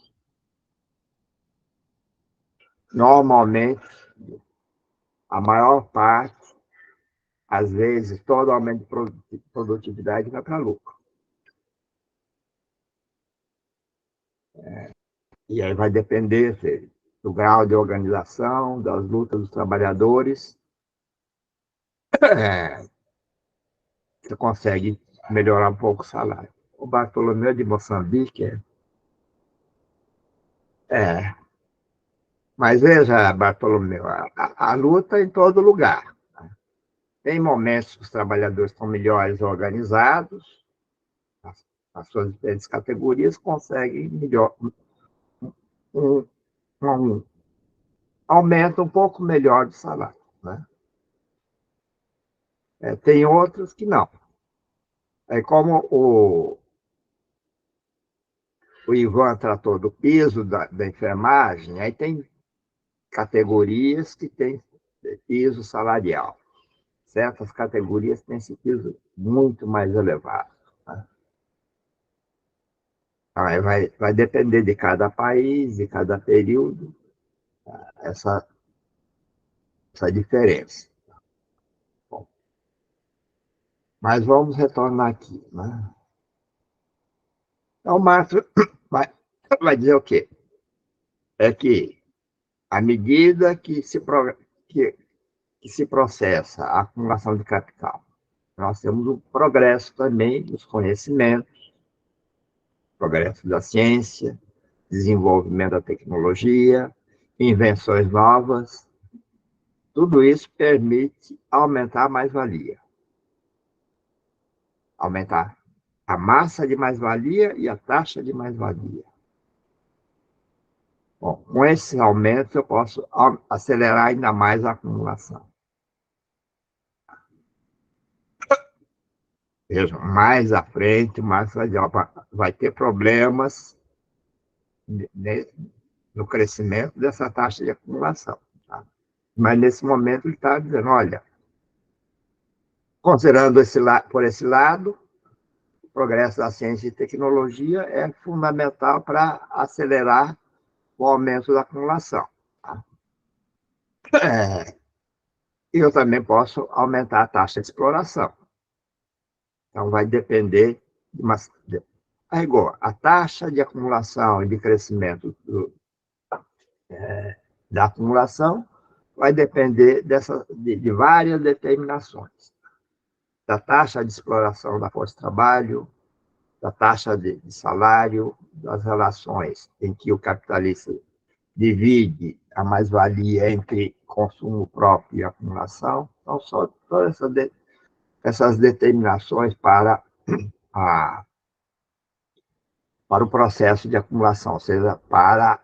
Normalmente, a maior parte, às vezes, todo aumento de produtividade vai para lucro. E aí vai depender do grau de organização, das lutas dos trabalhadores. Você consegue melhorar um pouco o salário. O Bartolomeu de Moçambique é Mas veja, Bartolomeu, a luta em todo lugar. Tem momentos que os trabalhadores estão melhores organizados, as suas diferentes categorias conseguem melhor, um, um aumento um pouco melhor do salário. Né? Tem outros que não. Como o Ivan tratou do piso da enfermagem, aí tem categorias que têm piso salarial. Certas categorias têm esse piso muito mais elevado. Né? Aí vai depender de cada país, de cada período, essa, essa diferença. Bom, mas vamos retornar aqui. Né? Então, o Marx vai dizer o quê? É que, à medida que, que se processa a acumulação de capital, nós temos o progresso também dos conhecimentos, progresso da ciência, desenvolvimento da tecnologia, invenções novas. Tudo isso permite aumentar a mais-valia. Aumentar a massa de mais-valia e a taxa de mais-valia. Bom, com esse aumento, eu posso acelerar ainda mais a acumulação. Veja, mais à frente, mais vai ter problemas no crescimento dessa taxa de acumulação. Tá? Mas, nesse momento, ele está dizendo, olha, considerando por esse lado, o progresso da ciência e tecnologia é fundamental para acelerar o aumento da acumulação. Tá? Eu também posso aumentar a taxa de exploração. Então, vai depender de uma... A rigor, a taxa de acumulação e de crescimento da acumulação vai depender de várias determinações. Da taxa de exploração da força de trabalho, da taxa de salário, das relações em que o capitalista divide a mais-valia entre consumo próprio e acumulação. Então, só todas essas determinações para o processo de acumulação, ou seja, para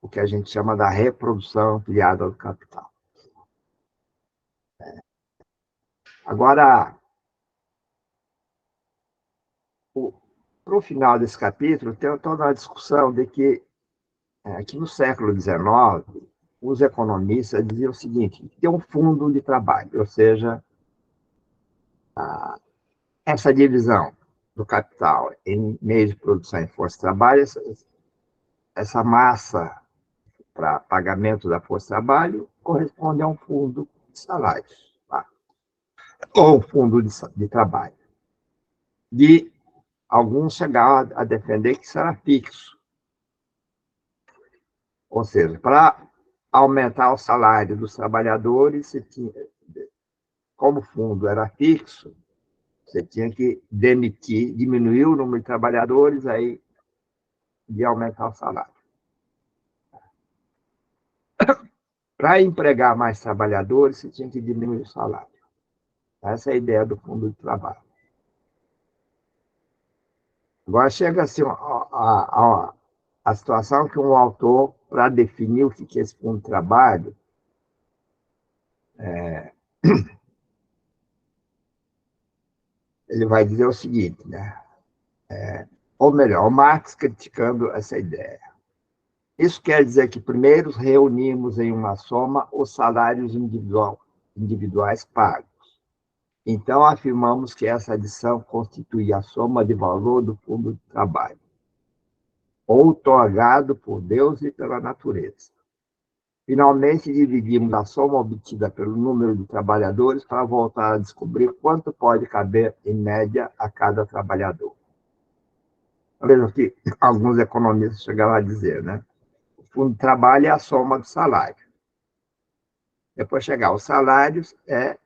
o que a gente chama da reprodução ampliada do capital. Agora, para o final desse capítulo, tem toda uma discussão de que, aqui no século XIX, os economistas diziam o seguinte, tem um fundo de trabalho, ou seja, essa divisão do capital em meios de produção e força de trabalho, essa massa para pagamento da força de trabalho corresponde a um fundo de salários, tá? Ou um fundo de trabalho. E alguns chegaram a defender que isso era fixo. Ou seja, para aumentar o salário dos trabalhadores, como o fundo era fixo, você tinha que diminuir o número de trabalhadores, aí de aumentar o salário. Para empregar mais trabalhadores, você tinha que diminuir o salário. Essa é a ideia do fundo de trabalho. Agora chega assim, a situação que um autor, para definir o que é esse fundo de trabalho, ele vai dizer o seguinte, né? Ou melhor, o Marx criticando essa ideia. Isso quer dizer que primeiro reunimos em uma soma os salários individuais pagos. Então, afirmamos que essa adição constitui a soma de valor do fundo de trabalho, outorgado por Deus e pela natureza. Finalmente, dividimos a soma obtida pelo número de trabalhadores para voltar a descobrir quanto pode caber, em média, a cada trabalhador. Veja que alguns economistas chegaram a dizer, né? O fundo de trabalho é a soma do salário. Depois chegar os salários, é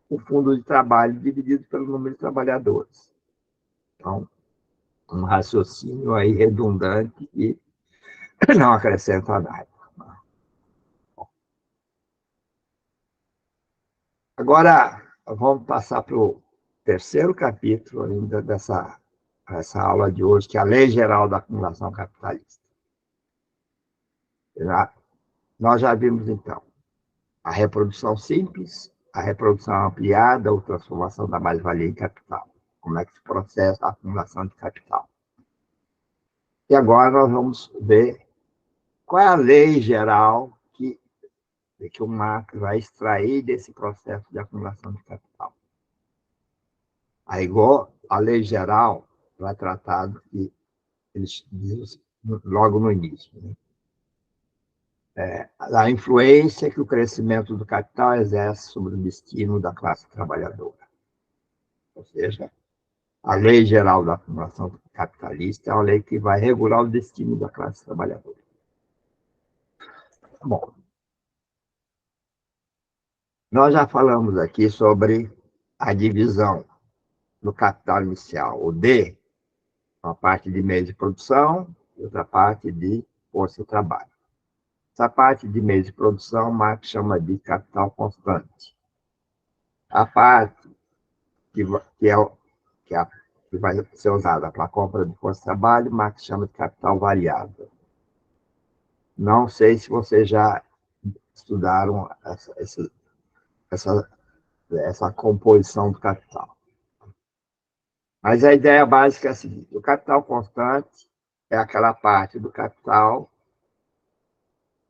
o fundo de trabalho dividido pelo número de trabalhadores. Então, um raciocínio aí redundante e não acrescenta nada. Agora, vamos passar para o terceiro capítulo ainda essa aula de hoje, que é a Lei Geral da Acumulação Capitalista. Nós já vimos, então, a reprodução simples, a reprodução ampliada ou transformação da mais-valia em capital. Como é que se processa a acumulação de capital. E agora nós vamos ver qual é a lei geral que o Marx vai extrair desse processo de acumulação de capital. Aí, igual a lei geral vai tratar do que eles dizem logo no início. Né? A influência que o crescimento do capital exerce sobre o destino da classe trabalhadora. Ou seja, a lei geral da acumulação capitalista é uma lei que vai regular o destino da classe trabalhadora. Bom, nós já falamos aqui sobre a divisão do capital inicial, o D, uma parte de meio de produção e outra parte de força de trabalho. Essa parte de meio de produção, Marx chama de capital constante. A parte que vai ser usada para a compra de força de trabalho, Marx chama de capital variável. Não sei se vocês já estudaram essa composição do capital. Mas a ideia básica é a seguinte: o capital constante é aquela parte do capital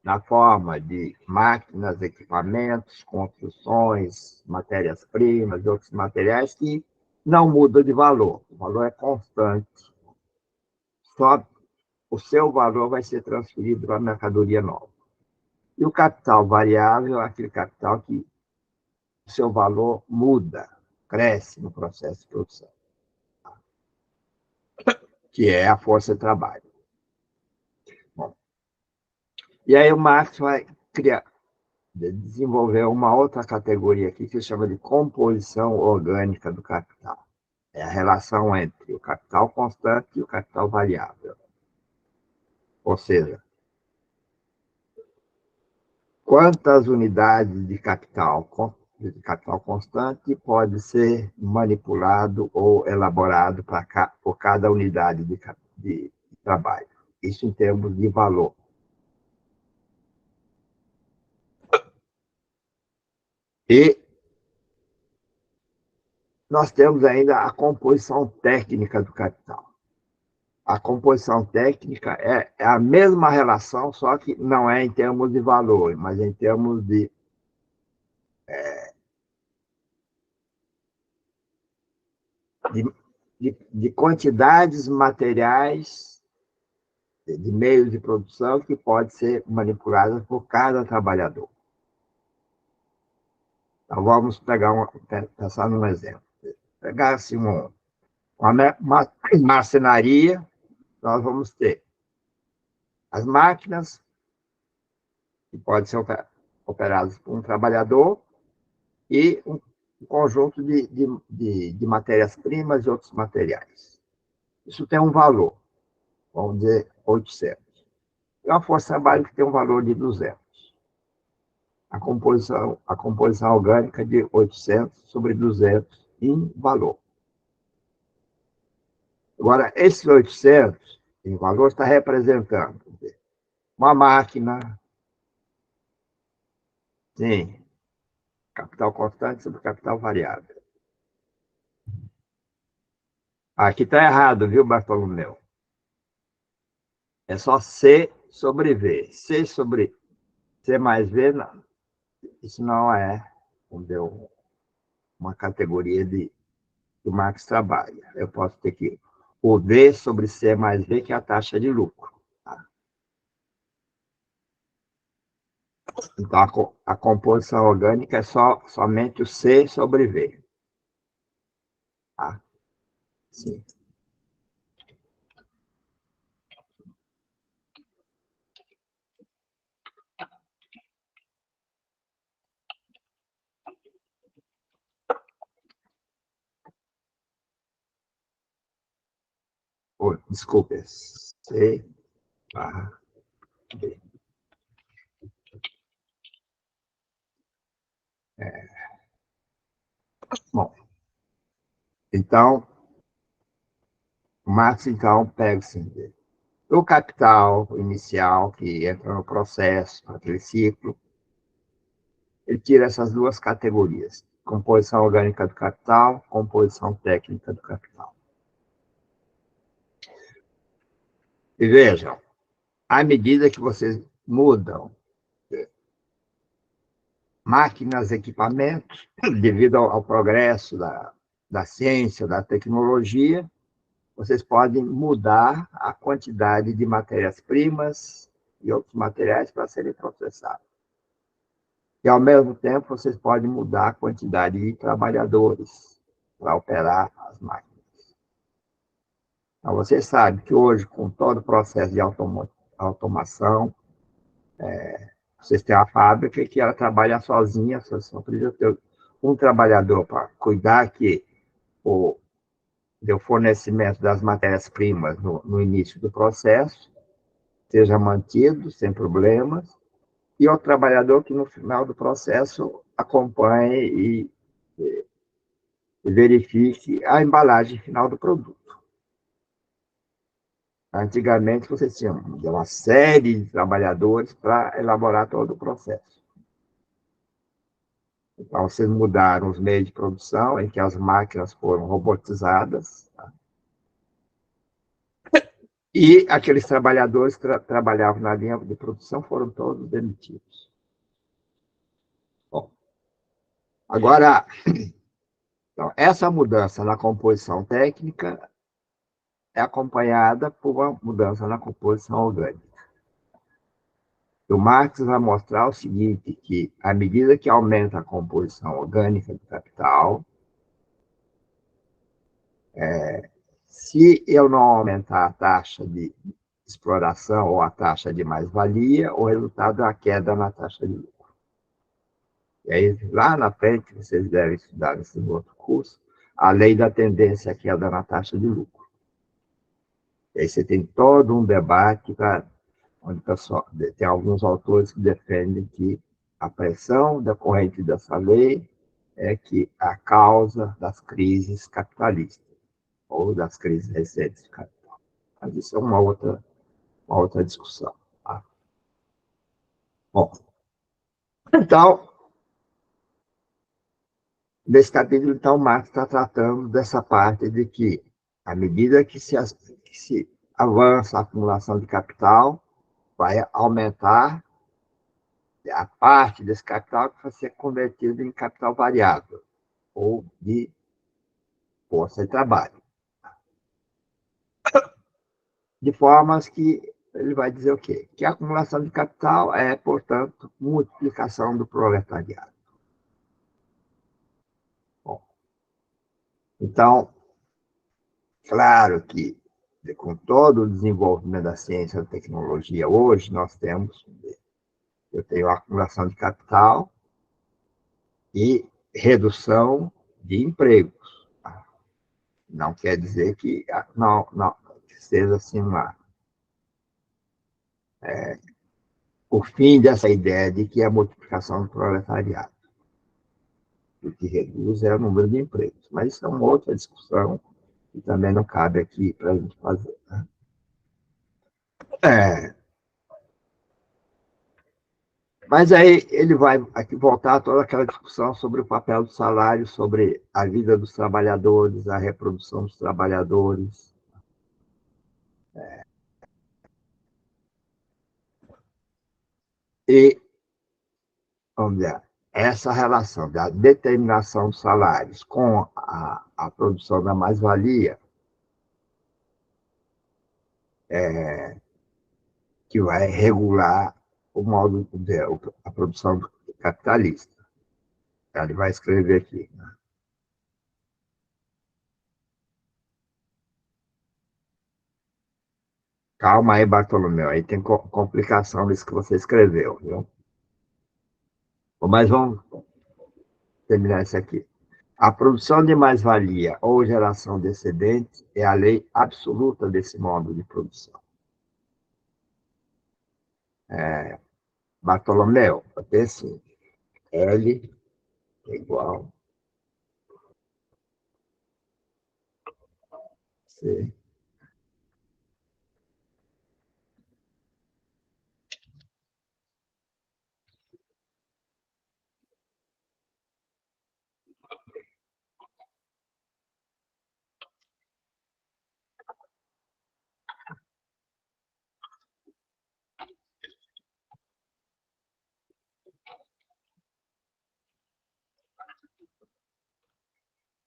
na forma de máquinas, equipamentos, construções, matérias-primas e outros materiais que não mudam de valor. O valor é constante. Só o seu valor vai ser transferido para a mercadoria nova. E o capital variável é aquele capital que o seu valor muda, cresce no processo de produção, que é a força de trabalho. Bom, e aí o Marx vai desenvolver uma outra categoria aqui que se chama de composição orgânica do capital. É a relação entre o capital constante e o capital variável. Ou seja, quantas unidades de capital constante pode ser manipulado ou elaborado por cada unidade de trabalho. Isso em termos de valor. E nós temos ainda a composição técnica do capital. A composição técnica é a mesma relação, só que não é em termos de valor, mas em termos de quantidades materiais, de meios de produção que pode ser manipuladas por cada trabalhador. Então, vamos pensar num exemplo. Pegar assim, uma marcenaria, nós vamos ter as máquinas, que podem ser operadas por um trabalhador, e um conjunto de matérias-primas e outros materiais. Isso tem um valor, vamos dizer, 800. É uma força de trabalho que tem um valor de 200. A composição orgânica de 800 sobre 200 em valor. Agora, esses 800 em valor está representando uma máquina, sim, capital constante sobre capital variável. Aqui está errado, viu, Bartolomeu? É só C sobre V. C mais V, não. Isso não é uma categoria que o Marx trabalha. Eu posso ter que o V sobre C mais V, que é a taxa de lucro. Tá? Então, a composição orgânica é somente o C sobre V. Tá? Sim. Oh, desculpe. C barra V. Então, Marx, então, pega assim, o capital inicial que entra no processo, aquele ciclo, ele tira essas duas categorias, composição orgânica do capital, composição técnica do capital. E vejam, à medida que vocês mudam máquinas, equipamentos, devido ao progresso da ciência, da tecnologia, vocês podem mudar a quantidade de matérias-primas e outros materiais para serem processados. E, ao mesmo tempo, vocês podem mudar a quantidade de trabalhadores para operar as máquinas. Então, vocês sabem que hoje, com todo o processo de automação, vocês têm a fábrica que ela trabalha sozinha, só precisa ter um trabalhador para cuidar que o fornecimento das matérias-primas no início do processo seja mantido sem problemas, e o trabalhador que no final do processo acompanhe e verifique a embalagem final do produto. Antigamente, você tinha uma série de trabalhadores para elaborar todo o processo. Então, vocês mudaram os meios de produção, em que as máquinas foram robotizadas, tá? E aqueles trabalhadores que trabalhavam na linha de produção foram todos demitidos. Bom, agora, então, essa mudança na composição técnica é acompanhada por uma mudança na composição orgânica. O Marx vai mostrar o seguinte, que à medida que aumenta a composição orgânica do capital, se eu não aumentar a taxa de exploração ou a taxa de mais-valia, o resultado é a queda na taxa de lucro. E aí, lá na frente, vocês devem estudar nesse outro curso, a lei da tendência à queda na taxa de lucro. E aí você tem todo um debate, onde tem alguns autores que defendem que a pressão decorrente dessa lei é que a causa das crises capitalistas, ou das crises recentes de capital. Mas isso é uma outra discussão. Tá? Bom, então, nesse capítulo, então, Marx está tratando dessa parte de que, à medida que se avança a acumulação de capital, vai aumentar a parte desse capital que vai ser convertido em capital variável, ou de força de trabalho. De formas que ele vai dizer o quê? Que a acumulação de capital é, portanto, multiplicação do proletariado. Bom, então, claro que, com todo o desenvolvimento da ciência e da tecnologia, hoje eu tenho acumulação de capital e redução de empregos. Não quer dizer que não seja assim o fim dessa ideia de que é a multiplicação do proletariado. O que reduz é o número de empregos. Mas isso é uma outra discussão que também não cabe aqui para a gente fazer. Né? Mas aí ele vai aqui voltar a toda aquela discussão sobre o papel do salário, sobre a vida dos trabalhadores, a reprodução dos trabalhadores. E, vamos ver, essa relação da determinação dos salários com a produção da mais-valia, que vai regular o modo de a produção capitalista. Ele vai escrever aqui. Né? Calma aí, Bartolomeu, aí tem complicação nisso que você escreveu, viu? Mas vamos terminar isso aqui. A produção de mais-valia ou geração de excedente é a lei absoluta desse modo de produção. Bartolomeu, até assim, L é igual C.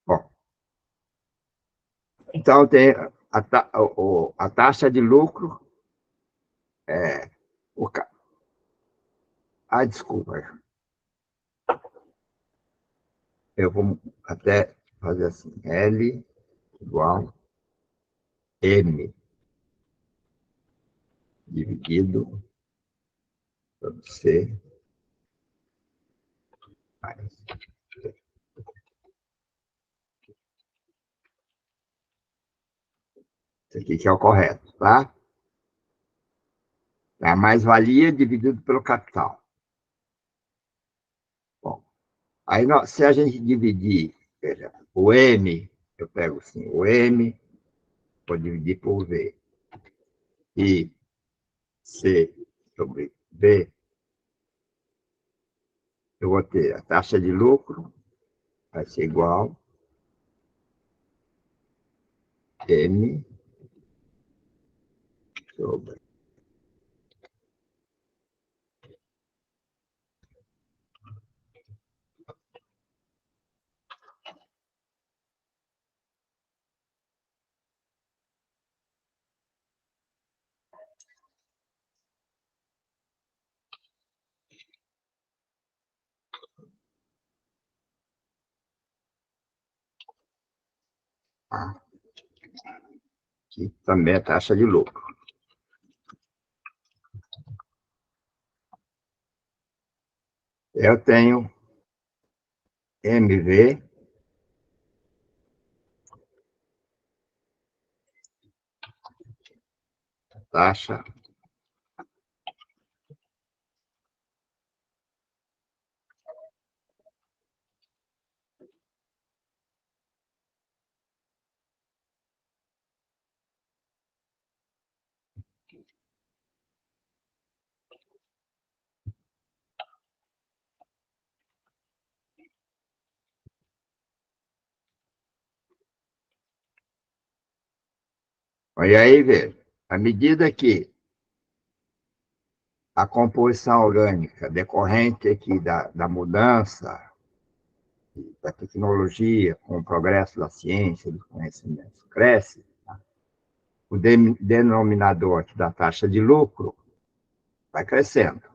Bom, então tem a taxa de lucro, o, desculpa, eu vou até fazer assim, L igual M dividido por C mais. Isso aqui que é o correto, tá? É a mais-valia dividido pelo capital. Bom, aí se a gente dividir, veja, o M, eu pego assim, o M, vou dividir por V. E C sobre V, eu vou ter a taxa de lucro, vai ser igual M sobre. Que também é taxa de lucro. Eu tenho MV taxa. E aí, veja, à medida que a composição orgânica decorrente aqui da mudança da tecnologia, com o progresso da ciência, do conhecimento, cresce, o denominador aqui da taxa de lucro vai crescendo.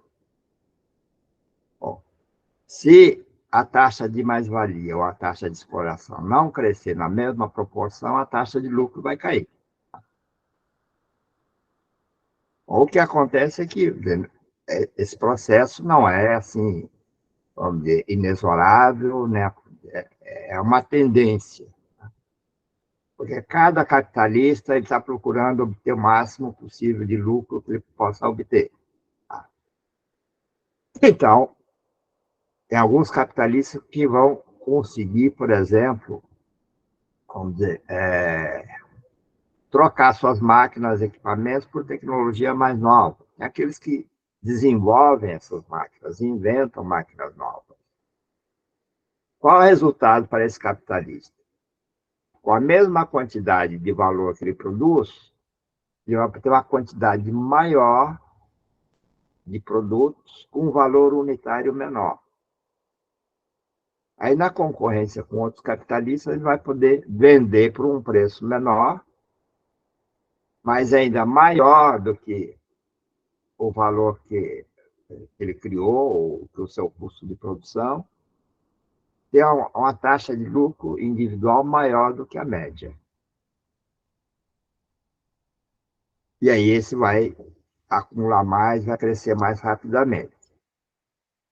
Bom, se a taxa de mais-valia ou a taxa de exploração não crescer na mesma proporção, a taxa de lucro vai cair. O que acontece é que esse processo não é assim, vamos dizer, inexorável, né? É uma tendência, porque cada capitalista está procurando obter o máximo possível de lucro que ele possa obter. Então, tem alguns capitalistas que vão conseguir, por exemplo, vamos dizer, trocar suas máquinas, equipamentos por tecnologia mais nova. Tem aqueles que desenvolvem essas máquinas, inventam máquinas novas. Qual é o resultado para esse capitalista? Com a mesma quantidade de valor que ele produz, ele vai ter uma quantidade maior de produtos com valor unitário menor. Aí, na concorrência com outros capitalistas, ele vai poder vender por um preço menor, mas ainda maior do que o valor que ele criou, ou que o seu custo de produção, ter uma taxa de lucro individual maior do que a média. E aí esse vai acumular mais, vai crescer mais rapidamente.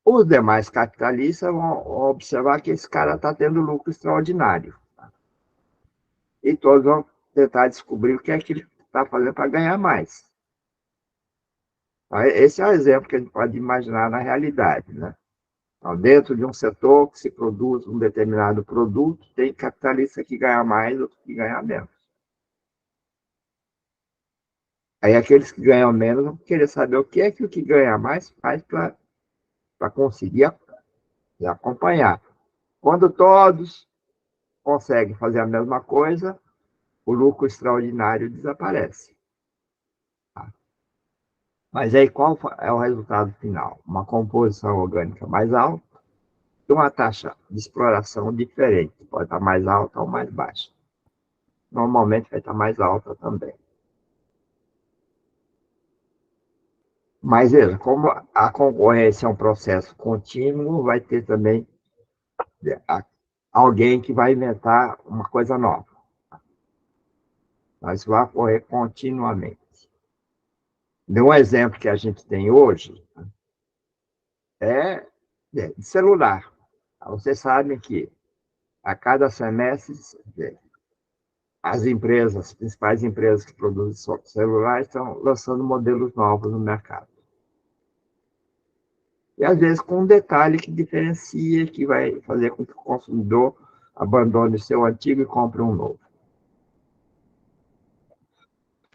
Os demais capitalistas vão observar que esse cara está tendo lucro extraordinário. E todos vão tentar descobrir o que é que ele está fazendo para ganhar mais. Esse é o exemplo que a gente pode imaginar na realidade, né? Então, dentro de um setor que se produz um determinado produto, tem capitalista que ganha mais, outro que ganha menos. Aí aqueles que ganham menos vão querer saber o que o que ganha mais faz para conseguir acompanhar. Quando todos conseguem fazer a mesma coisa, o lucro extraordinário desaparece. Tá? Mas aí qual é o resultado final? Uma composição orgânica mais alta e uma taxa de exploração diferente. Pode estar mais alta ou mais baixa. Normalmente vai estar mais alta também. Mas veja, como a concorrência é um processo contínuo, vai ter também alguém que vai inventar uma coisa nova. Mas vai ocorrer continuamente. Um exemplo que a gente tem hoje é de celular. Vocês sabem que a cada semestre as empresas, as principais empresas que produzem celulares estão lançando modelos novos no mercado. E às vezes com um detalhe que diferencia, que vai fazer com que o consumidor abandone o seu antigo e compre um novo.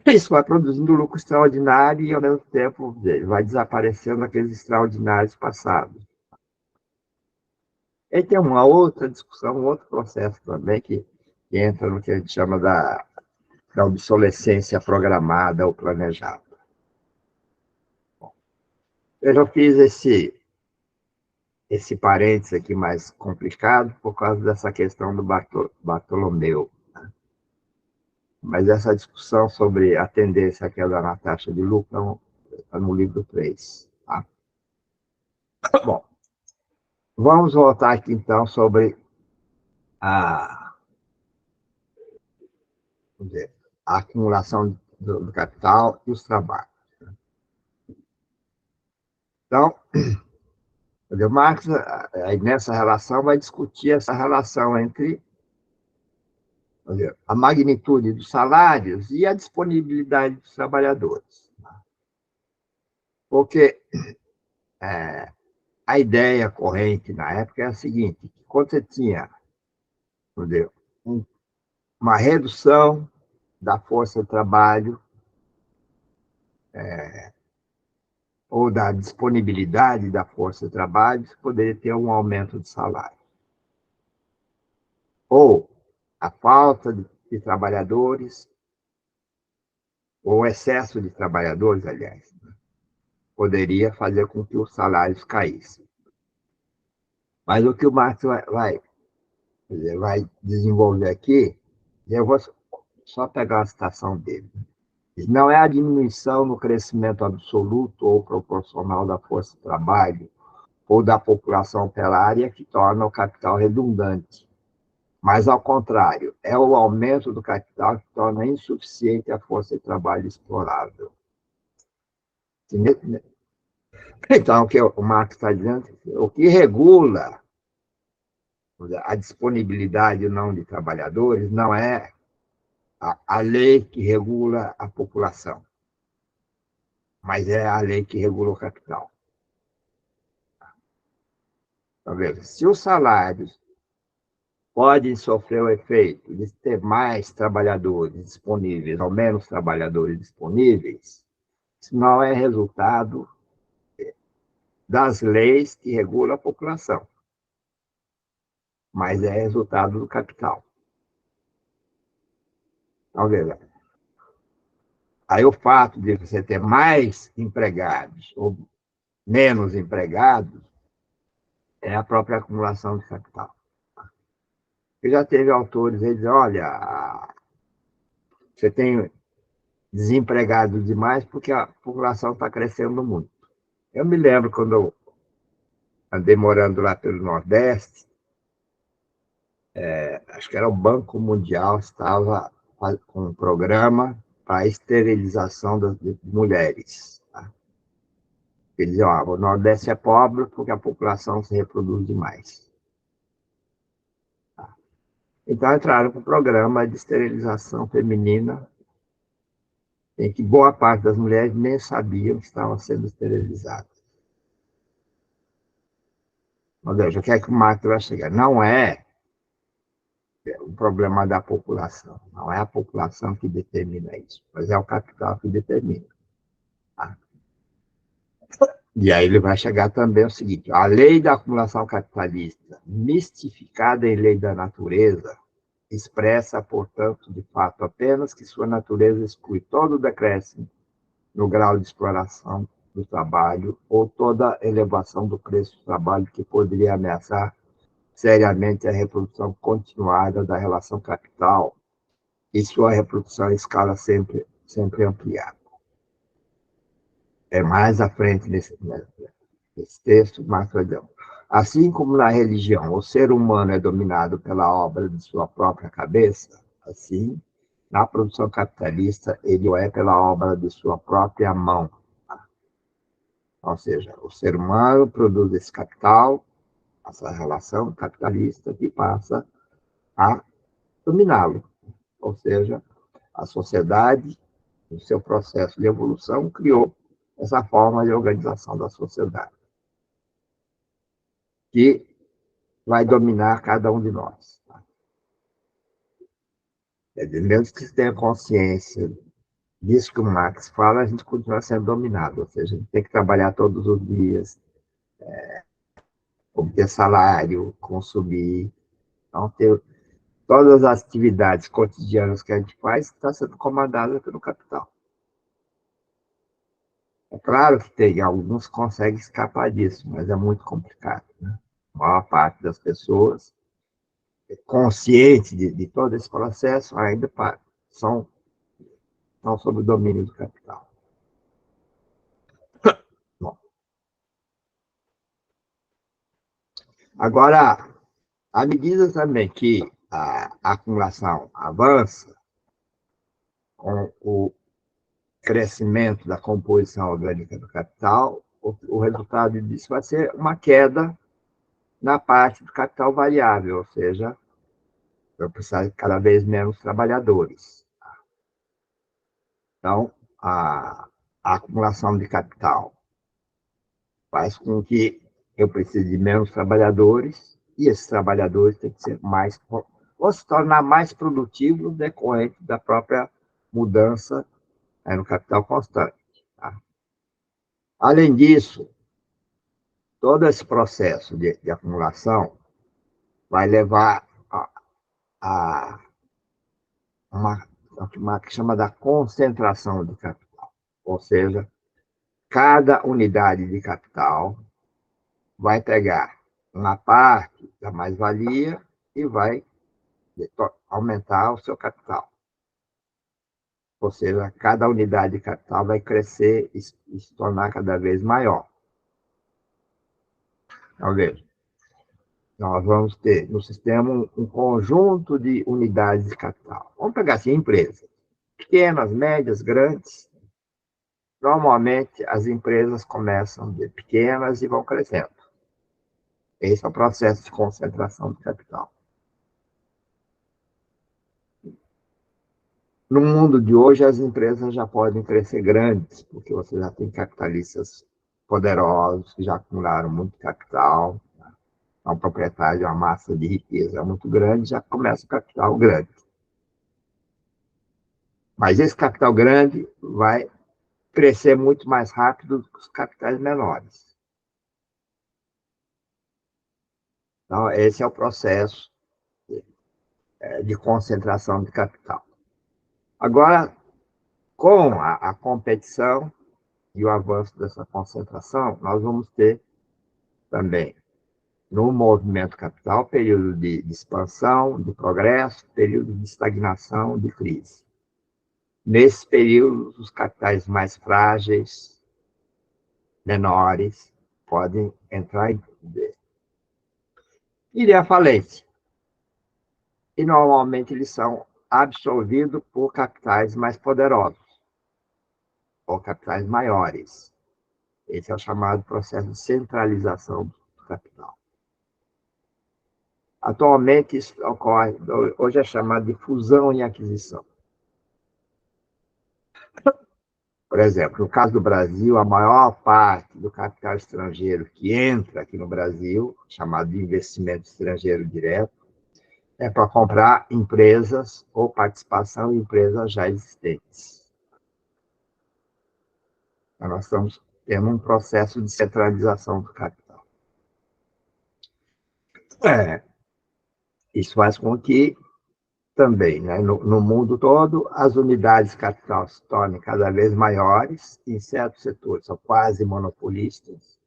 Isso vai produzindo lucro extraordinário e, ao mesmo tempo, vai desaparecendo aqueles extraordinários passados. E tem uma outra discussão, um outro processo também, que entra no que a gente chama da obsolescência programada ou planejada. Eu já fiz esse parênteses aqui mais complicado por causa dessa questão do Bartolomeu. Mas essa discussão sobre a tendência à queda na taxa de lucro está no livro 3. Tá? Bom, vamos voltar aqui, então, sobre a acumulação do capital e os trabalhos. Então, o Marx, nessa relação, vai discutir essa relação entre a magnitude dos salários e a disponibilidade dos trabalhadores. Porque a ideia corrente na época é a seguinte: que quando você tinha uma redução da força de trabalho ou da disponibilidade da força de trabalho, você poderia ter um aumento de salário. Ou a falta de trabalhadores, ou o excesso de trabalhadores, aliás, poderia fazer com que os salários caíssem. Mas o que o Marx vai desenvolver aqui, eu vou só pegar a citação dele. Não é a diminuição no crescimento absoluto ou proporcional da força de trabalho ou da população operária que torna o capital redundante, mas, ao contrário, é o aumento do capital que torna insuficiente a força de trabalho explorável. Então, o que o Marx está dizendo, o que regula a disponibilidade ou não de trabalhadores não é a lei que regula a população, mas é a lei que regula o capital. Tá vendo? Se os salários podem sofrer o efeito de ter mais trabalhadores disponíveis ou menos trabalhadores disponíveis, isso não é resultado das leis que regulam a população, mas é resultado do capital. Então, veja, aí o fato de você ter mais empregados ou menos empregados é a própria acumulação de capital. E já teve autores aí dizendo, olha, você tem desempregados demais porque a população está crescendo muito. Eu me lembro quando eu andei morando lá pelo Nordeste, acho que era o Banco Mundial, estava com um programa para a esterilização das mulheres. Tá? Eles diziam, o Nordeste é pobre porque a população se reproduz demais. Tá? Então entraram com o programa de esterilização feminina, em que boa parte das mulheres nem sabiam que estavam sendo esterilizadas. Ou seja, o que é que o Marx vai chegar? Não é é um problema da população. Não é a população que determina isso, mas é o capital que determina. Tá? E aí ele vai chegar também ao seguinte: a lei da acumulação capitalista, mistificada em lei da natureza, expressa, portanto, de fato, apenas que sua natureza exclui todo o decréscimo no grau de exploração do trabalho ou toda elevação do preço do trabalho que poderia ameaçar seriamente a reprodução continuada da relação capital e sua reprodução em escala sempre ampliada. É mais à frente nesse texto, mais perdão. Assim como na religião o ser humano é dominado pela obra de sua própria cabeça, assim, na produção capitalista, ele o é pela obra de sua própria mão. Ou seja, o ser humano produz esse capital, essa relação capitalista, que passa a dominá-lo. Ou seja, a sociedade, no seu processo de evolução, criou essa forma de organização da sociedade, que vai dominar cada um de nós. Tá? Mesmo que você tenha consciência disso que o Marx fala, a gente continua sendo dominado, ou seja, a gente tem que trabalhar todos os dias, obter salário, consumir, então ter todas as atividades cotidianas que a gente faz estão sendo comandadas pelo capital. É claro que tem alguns que conseguem escapar disso, mas é muito complicado. Né? A maior parte das pessoas, consciente de todo esse processo, ainda são sob o domínio do capital. Bom, agora, à medida também que a acumulação avança, com o crescimento da composição orgânica do capital, o resultado disso vai ser uma queda na parte do capital variável, ou seja, vai precisar de cada vez menos trabalhadores. Então, a acumulação de capital faz com que eu precise de menos trabalhadores, e esses trabalhadores têm que ser mais, ou se tornar mais produtivos decorrente da própria mudança no capital constante. Tá? Além disso, todo esse processo de acumulação vai levar a uma que chama da concentração de capital. Ou seja, cada unidade de capital vai pegar uma parte da mais-valia e vai aumentar o seu capital. Ou seja, cada unidade de capital vai crescer e se tornar cada vez maior. Então, veja, nós vamos ter no sistema um conjunto de unidades de capital. Vamos pegar assim, empresas. Pequenas, médias, grandes. Normalmente, as empresas começam de pequenas e vão crescendo. Esse é o processo de concentração de capital. No mundo de hoje, as empresas já podem crescer grandes, porque você já tem capitalistas poderosos que já acumularam muito capital, são proprietários de uma massa de riqueza muito grande, já começa o capital grande. Mas esse capital grande vai crescer muito mais rápido do que os capitais menores. Então, esse é o processo de concentração de capital. Agora, com a competição e o avanço dessa concentração, nós vamos ter também, no movimento capital, período de expansão, de progresso, período de estagnação, de crise. Nesses períodos, os capitais mais frágeis, menores, podem entrar em ir à falência. E, normalmente, eles são absorvidos por capitais mais poderosos, ou capitais maiores. Esse é o chamado processo de centralização do capital. Atualmente, isso ocorre, hoje é chamado de fusão e aquisição. Por exemplo, no caso do Brasil, a maior parte do capital estrangeiro que entra aqui no Brasil, chamado de investimento estrangeiro direto, é para comprar empresas ou participação em empresas já existentes. Então, nós estamos tendo um processo de centralização do capital. Isso faz com que também, né, no mundo todo, as unidades de capital se tornem cada vez maiores, em certos setores são quase monopolistas,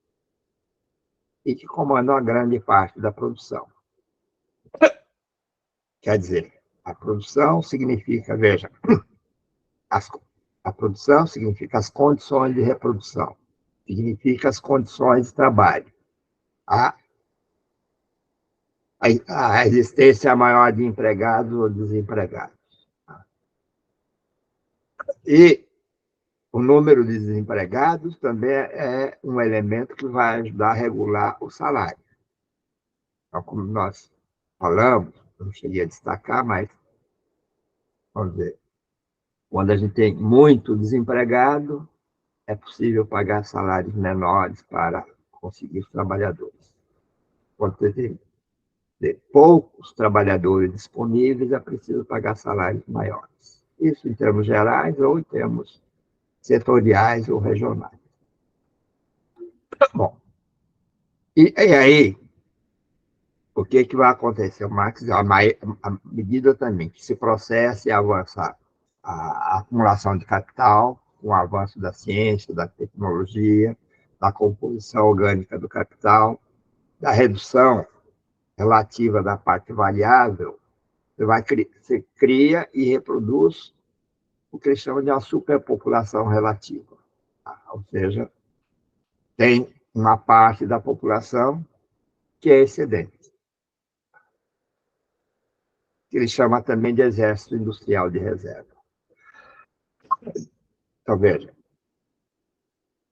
e que comandam a grande parte da produção. Quer dizer, a produção significa, veja, a produção significa as condições de reprodução, significa as condições de trabalho, a, a existência maior de empregados ou desempregados. E o número de desempregados também é um elemento que vai ajudar a regular o salário. Então, como nós falamos, não cheguei a destacar, mas, vamos dizer, quando a gente tem muito desempregado, é possível pagar salários menores para conseguir os trabalhadores. Quando você tem poucos trabalhadores disponíveis, é preciso pagar salários maiores. Isso em termos gerais ou em termos setoriais ou regionais. Bom, e aí, o que vai acontecer? Marx, à medida também que se processa e avança a acumulação de capital, com o avanço da ciência, da tecnologia, da composição orgânica do capital, da redução relativa da parte variável, você cria e reproduz o que eles chamam de uma superpopulação relativa. Ou seja, tem uma parte da população que é excedente, que ele chama também de exército industrial de reserva. Então, veja,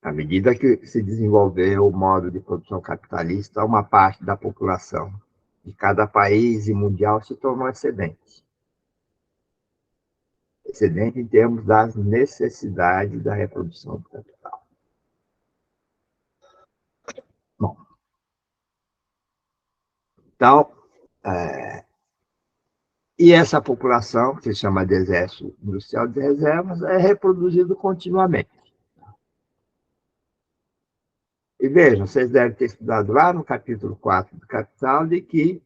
à medida que se desenvolveu o modo de produção capitalista, uma parte da população de cada país e mundial se tornou excedente. Excedente em termos das necessidades da reprodução do capital. Bom, então, e essa população, que se chama de exército industrial de reservas, é reproduzida continuamente. E vejam, vocês devem ter estudado lá no capítulo 4 do Capital, de que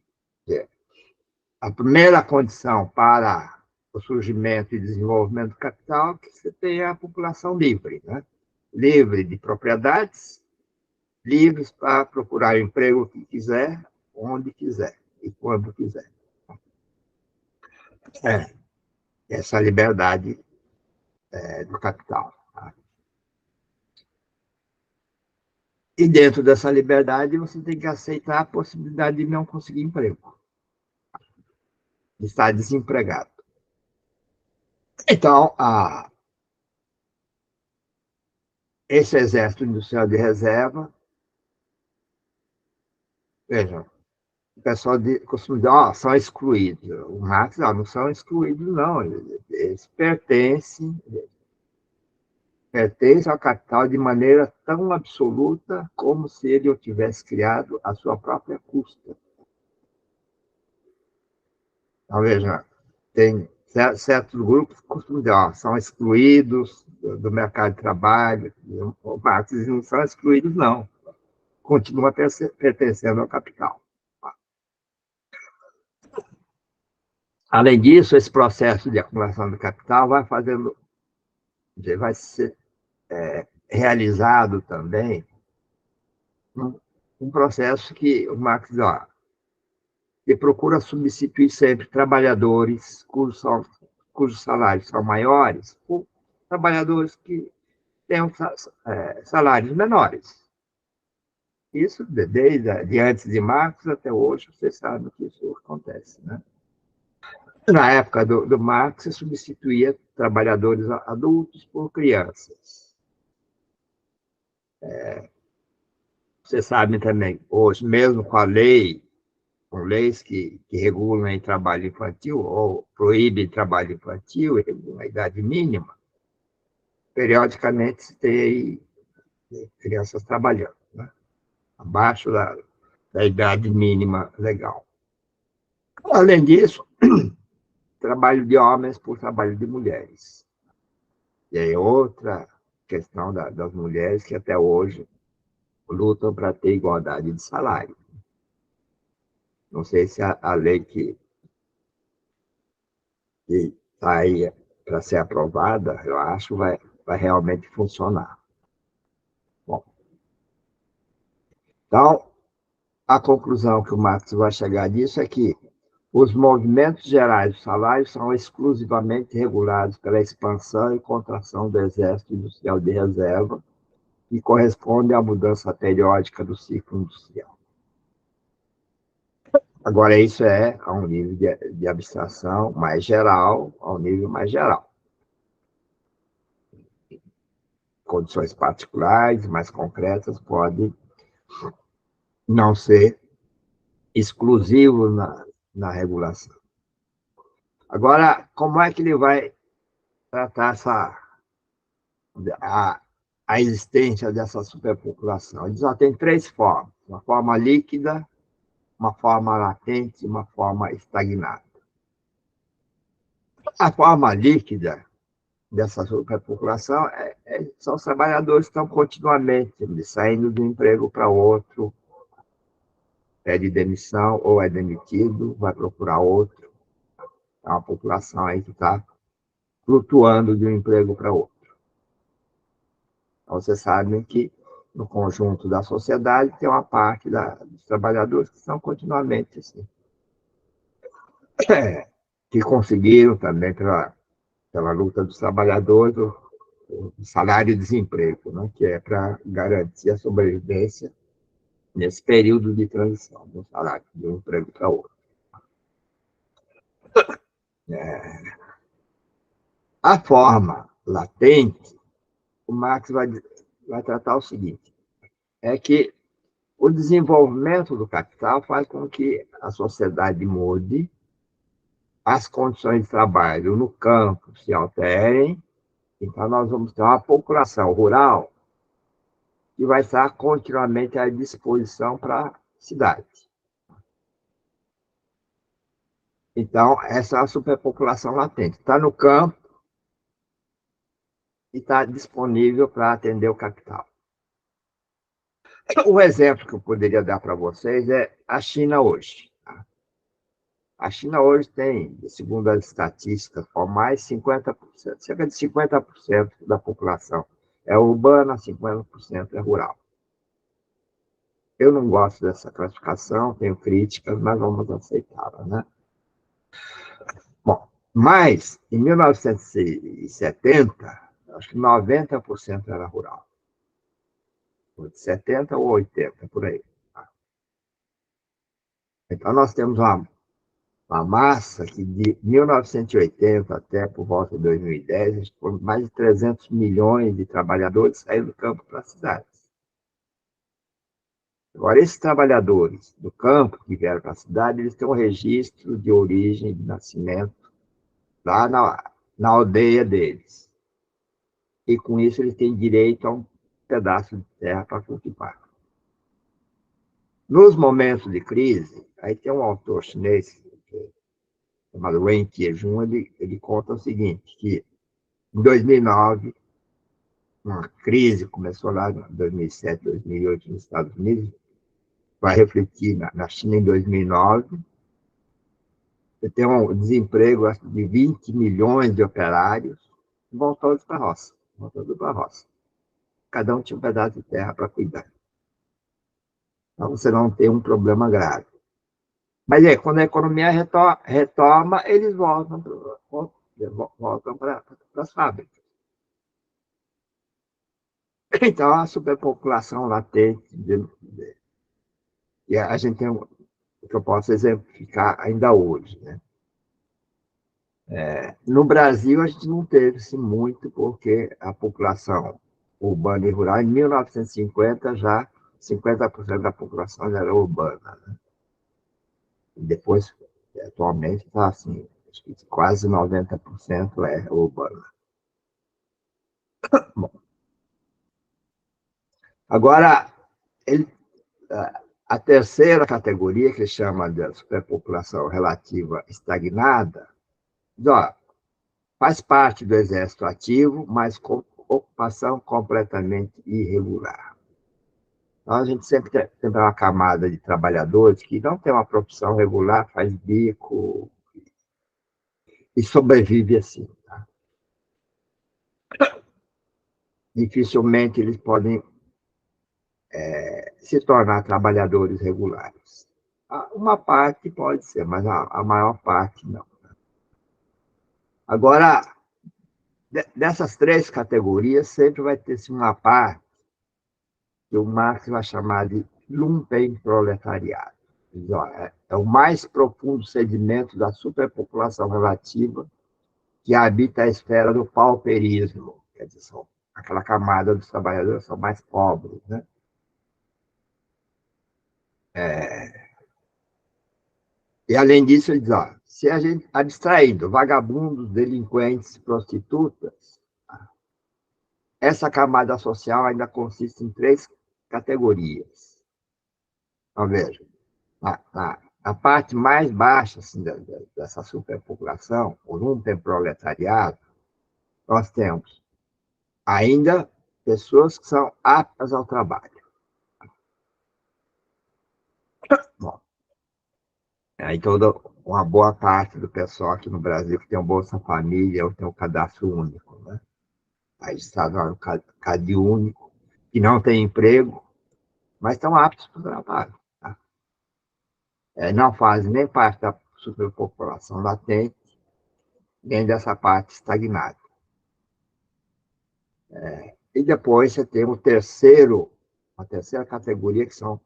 a primeira condição para o surgimento e desenvolvimento do capital é que você tenha a população livre, né? Livre de propriedades, livres para procurar o emprego que quiser, onde quiser e quando quiser. Essa liberdade do capital. Tá? E dentro dessa liberdade, você tem que aceitar a possibilidade de não conseguir emprego, de estar desempregado. Então, esse exército industrial de reserva, vejam, o pessoal costuma dizer, são excluídos. O Marx, não são excluídos, não. Eles pertencem ao capital de maneira tão absoluta como se ele o tivesse criado à sua própria custa. Então, veja, tem certos grupos que costumam dizer, são excluídos do mercado de trabalho. O Marx não são excluídos, não. Continua pertencendo ao capital. Além disso, esse processo de acumulação do capital vai ser realizado também um processo que o Marx diz, que procura substituir sempre trabalhadores cujos salários são maiores por trabalhadores que tenham salários menores. Isso desde antes de Marx até hoje, você sabe que isso acontece, né? Na época do Marx, se substituía trabalhadores adultos por crianças. Você sabe também, hoje, mesmo com leis que regulam em trabalho infantil, ou proíbem trabalho infantil, regulam a idade mínima, periodicamente se tem crianças trabalhando, né? Abaixo da idade mínima legal. Além disso, trabalho de homens por trabalho de mulheres. E aí outra questão das mulheres que até hoje lutam para ter igualdade de salário. Não sei se a lei que está aí para ser aprovada, eu acho, vai realmente funcionar. Bom, então, a conclusão que o Marx vai chegar disso é que os movimentos gerais do salário são exclusivamente regulados pela expansão e contração do exército industrial de reserva, que corresponde à mudança periódica do ciclo industrial. Agora, isso é a um nível de abstração mais geral, a um nível mais geral. Condições particulares, mais concretas, podem não ser exclusivos na regulação. Agora, como é que ele vai tratar a existência dessa superpopulação? Ele só tem três formas: uma forma líquida, uma forma latente e uma forma estagnada. A forma líquida dessa superpopulação são os trabalhadores que estão continuamente saindo de um emprego para outro, pede demissão ou é demitido, vai procurar outro. É uma população aí que está flutuando de um emprego para outro. Então, vocês sabem que no conjunto da sociedade tem uma parte dos trabalhadores que são continuamente assim, que conseguiram também pela luta dos trabalhadores o salário e desemprego, né, que é para garantir a sobrevivência nesse período de transição, do salário de um emprego para outro. A forma latente, o Marx vai tratar o seguinte, é que o desenvolvimento do capital faz com que a sociedade mude, as condições de trabalho no campo se alterem, então nós vamos ter uma população rural que vai estar continuamente à disposição para a cidade. Então, essa é a superpopulação latente. Está no campo e está disponível para atender o capital. O exemplo que eu poderia dar para vocês é a China hoje. A China hoje tem, segundo as estatísticas formais, 50%, cerca de 50% da população é urbana, 50% é rural. Eu não gosto dessa classificação, tenho críticas, mas vamos aceitá-la, né? Bom, mas em 1970, acho que 90% era rural. 70 ou 80, por aí. Então, nós temos uma massa que de 1980 até por volta de 2010, mais de 300 milhões de trabalhadores saíram do campo para as cidades. Agora, esses trabalhadores do campo que vieram para a cidade, eles têm um registro de origem, de nascimento, lá na aldeia deles. E, com isso, eles têm direito a um pedaço de terra para cultivar. Nos momentos de crise, aí tem um autor chinês, chamado Wen Qiejun, ele conta o seguinte, que em 2009, uma crise começou lá em 2007, 2008 nos Estados Unidos, vai refletir na China em 2009. Você tem um desemprego de 20 milhões de operários, vão todos para a roça. Vão todos para a roça. Cada um tinha um pedaço de terra para cuidar. Então, você não tem um problema grave. Mas aí, quando a economia retoma, eles voltam para as fábricas. Então, a superpopulação latente, e a gente tem o que eu posso exemplificar ainda hoje, né? No Brasil, a gente não teve assim, muito, porque a população urbana e rural, em 1950, já 50% da população já era urbana. Né? E depois, atualmente, está assim, acho que quase 90% é urbana. Bom, agora, ele A terceira categoria, que chama de superpopulação relativa estagnada, ó, faz parte do exército ativo, mas com ocupação completamente irregular. Então, a gente sempre tem uma camada de trabalhadores que não tem uma profissão regular, faz bico e sobrevive assim. Tá? Dificilmente eles podem se tornar trabalhadores regulares. Uma parte pode ser, mas a maior parte não. Agora, dessas três categorias, sempre vai ter uma parte que o Marx vai chamar de lumpenproletariado. É o mais profundo sedimento da superpopulação relativa que habita a esfera do pauperismo, quer dizer, são aquela camada dos trabalhadores que são mais pobres, né? E, além disso, ele diz, ó, se a gente abstraindo vagabundos, delinquentes, prostitutas, essa camada social ainda consiste em três categorias. Então, veja, a parte mais baixa assim, dessa superpopulação, o lumpenproletariado, nós temos ainda pessoas que são aptas ao trabalho. Bom, aí toda uma boa parte do pessoal aqui no Brasil que tem o Bolsa Família ou tem o cadastro único, né? Aí está no CAD único, que não tem emprego, mas estão aptos para o trabalho. Tá? Não fazem nem parte da superpopulação latente, nem dessa parte estagnada. E depois você tem a terceira categoria, que são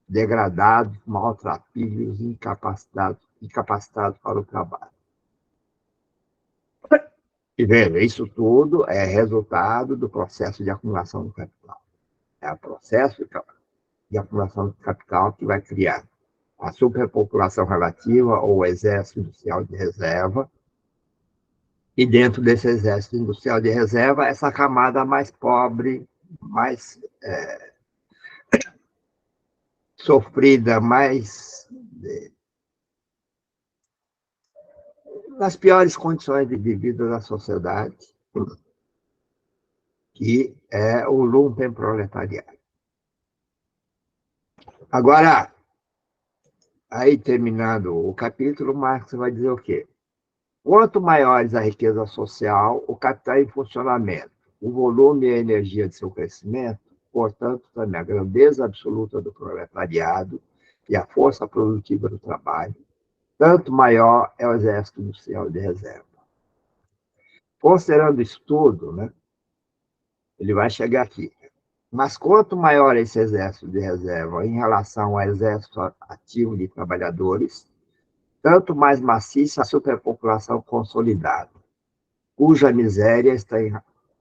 degradados, maltrapilhos, incapacitados para o trabalho. E veja, isso tudo é resultado do processo de acumulação do capital. É o processo de acumulação do capital que vai criar a superpopulação relativa ou o exército industrial de reserva. E dentro desse exército industrial de reserva, essa camada mais pobre, mais sofrida, mais nas piores condições de vida da sociedade, que é o lumpenproletariado. Agora, aí terminando o capítulo, Marx vai dizer o quê? Quanto maiores a riqueza social, o capital em funcionamento, o volume e a energia de seu crescimento, portanto, também a grandeza absoluta do proletariado e a força produtiva do trabalho, tanto maior é o exército industrial de reserva. Considerando isso tudo, né, ele vai chegar aqui. Mas quanto maior esse exército de reserva em relação ao exército ativo de trabalhadores, tanto mais maciça a superpopulação consolidada, cuja miséria está em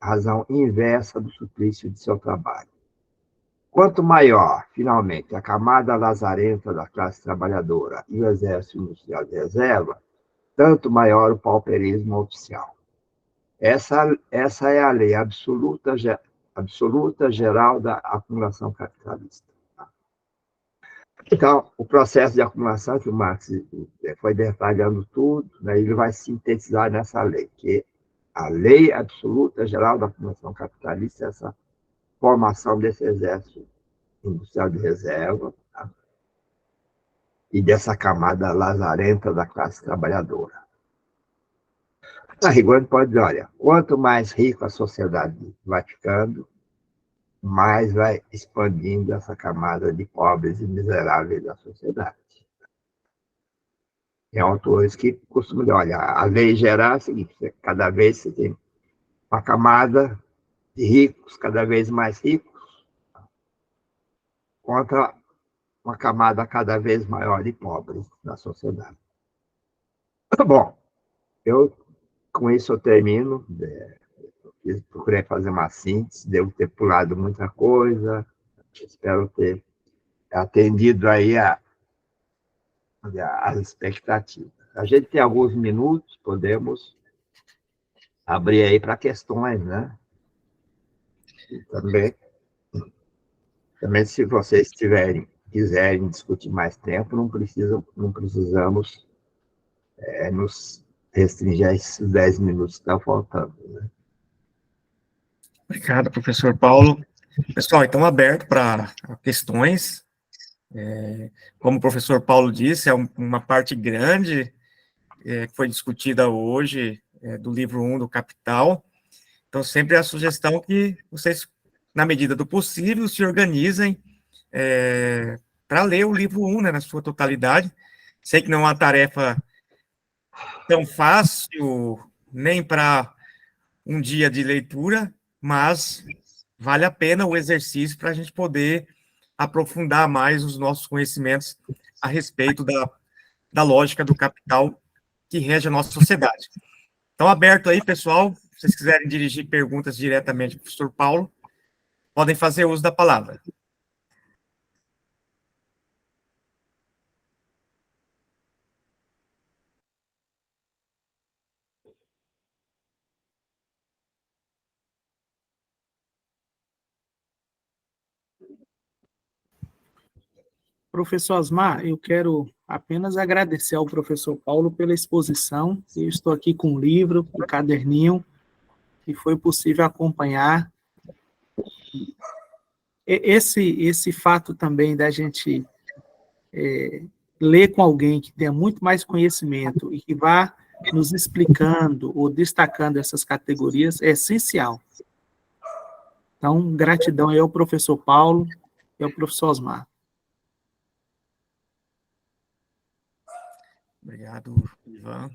razão inversa do suplício de seu trabalho. Quanto maior, finalmente, a camada lazarenta da classe trabalhadora e o exército industrial de reserva, tanto maior o pauperismo oficial. Essa é a lei absoluta geral da acumulação capitalista. Então, o processo de acumulação que o Marx foi detalhando tudo, né, ele vai sintetizar nessa lei, que a lei absoluta geral da acumulação capitalista é essa formação desse exército industrial de reserva, tá? E dessa camada lazarenta da classe trabalhadora. A rigor, a gente pode dizer, olha, quanto mais rico a sociedade vai ficando, mais vai expandindo essa camada de pobres e miseráveis da sociedade. Tem autores que costumam dizer, olha, a lei geral é a seguinte, cada vez você tem uma camada de ricos, cada vez mais ricos, contra uma camada cada vez maior de pobres na sociedade. Bom, com isso eu termino. Procurei fazer uma síntese, devo ter pulado muita coisa, espero ter atendido aí as expectativas. A gente tem alguns minutos, podemos abrir aí para questões, né? E também se vocês tiverem quiserem discutir mais tempo, não precisamos nos restringir a esses 10 minutos que estão faltando. Né? Obrigado, professor Paulo. Pessoal, então aberto para questões. Como o professor Paulo disse, é uma parte grande que foi discutida hoje do livro 1 do Capital. Então, sempre a sugestão que vocês, na medida do possível, se organizem para ler o livro 1, né, na sua totalidade. Sei que não é uma tarefa tão fácil, nem para um dia de leitura, mas vale a pena o exercício para a gente poder aprofundar mais os nossos conhecimentos a respeito da lógica do capital que rege a nossa sociedade. Então, aberto aí, pessoal, se vocês quiserem dirigir perguntas diretamente ao professor Paulo, podem fazer uso da palavra. Professor Osmar, eu quero apenas agradecer ao professor Paulo pela exposição. Eu estou aqui com um livro, um caderninho, e foi possível acompanhar. Esse fato também da gente ler com alguém que tenha muito mais conhecimento e que vá nos explicando ou destacando essas categorias é essencial. Então, gratidão aí ao professor Paulo e ao professor Osmar. Obrigado, Ivan.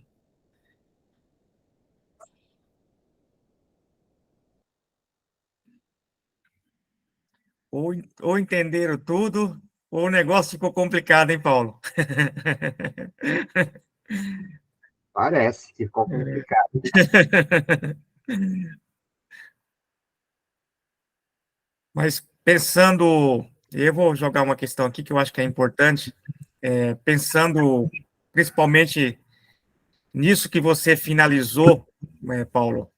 Ou entenderam tudo, ou o negócio ficou complicado, hein, Paulo? Parece que ficou complicado. Mas pensando, eu vou jogar uma questão aqui que eu acho que é importante, pensando principalmente nisso que você finalizou, Paulo,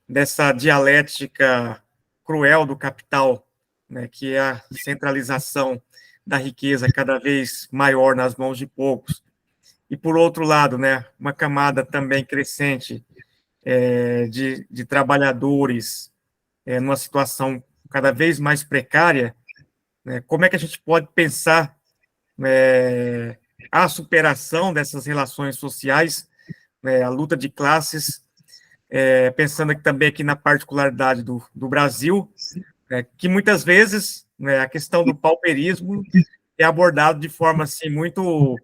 dessa dialética cruel do capital, né, que é a centralização da riqueza cada vez maior nas mãos de poucos. E, por outro lado, né, uma camada também crescente de trabalhadores numa situação cada vez mais precária, né, como é que a gente pode pensar a superação dessas relações sociais, a luta de classes, pensando aqui também aqui na particularidade do Brasil, que muitas vezes a questão do pauperismo é abordado de forma assim muito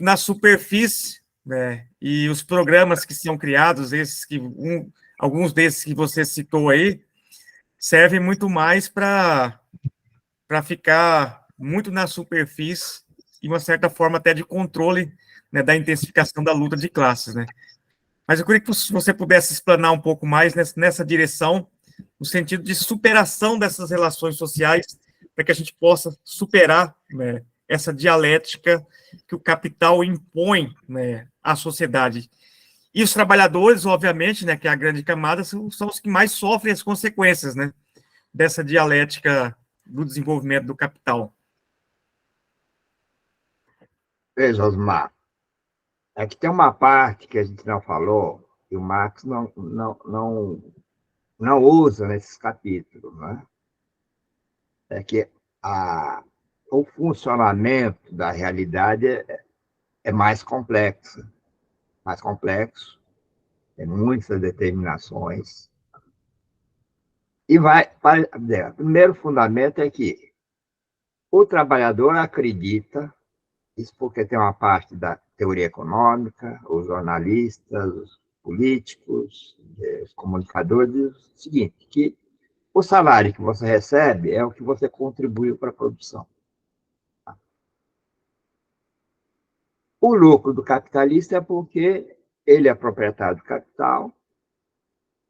na superfície, né? E os programas que são criados, alguns desses que você citou aí, servem muito mais para ficar muito na superfície e uma certa forma até de controle, né, da intensificação da luta de classes, né? Mas eu queria que você pudesse explanar um pouco mais nessa direção, no sentido de superação dessas relações sociais, para que a gente possa superar, né, essa dialética que o capital impõe, né, à sociedade. E os trabalhadores, obviamente, né, que é a grande camada, são os que mais sofrem as consequências, né, dessa dialética do desenvolvimento do capital. Veja, Osmar, aqui tem uma parte que a gente não falou, que o Marx não usa nesses capítulos, né? É que o funcionamento da realidade é mais complexo, tem muitas determinações. E o primeiro fundamento é que o trabalhador acredita, isso porque tem uma parte da teoria econômica, os jornalistas, os políticos, os comunicadores, diz o seguinte, que o salário que você recebe é o que você contribuiu para a produção. O lucro do capitalista é porque ele é proprietário do capital,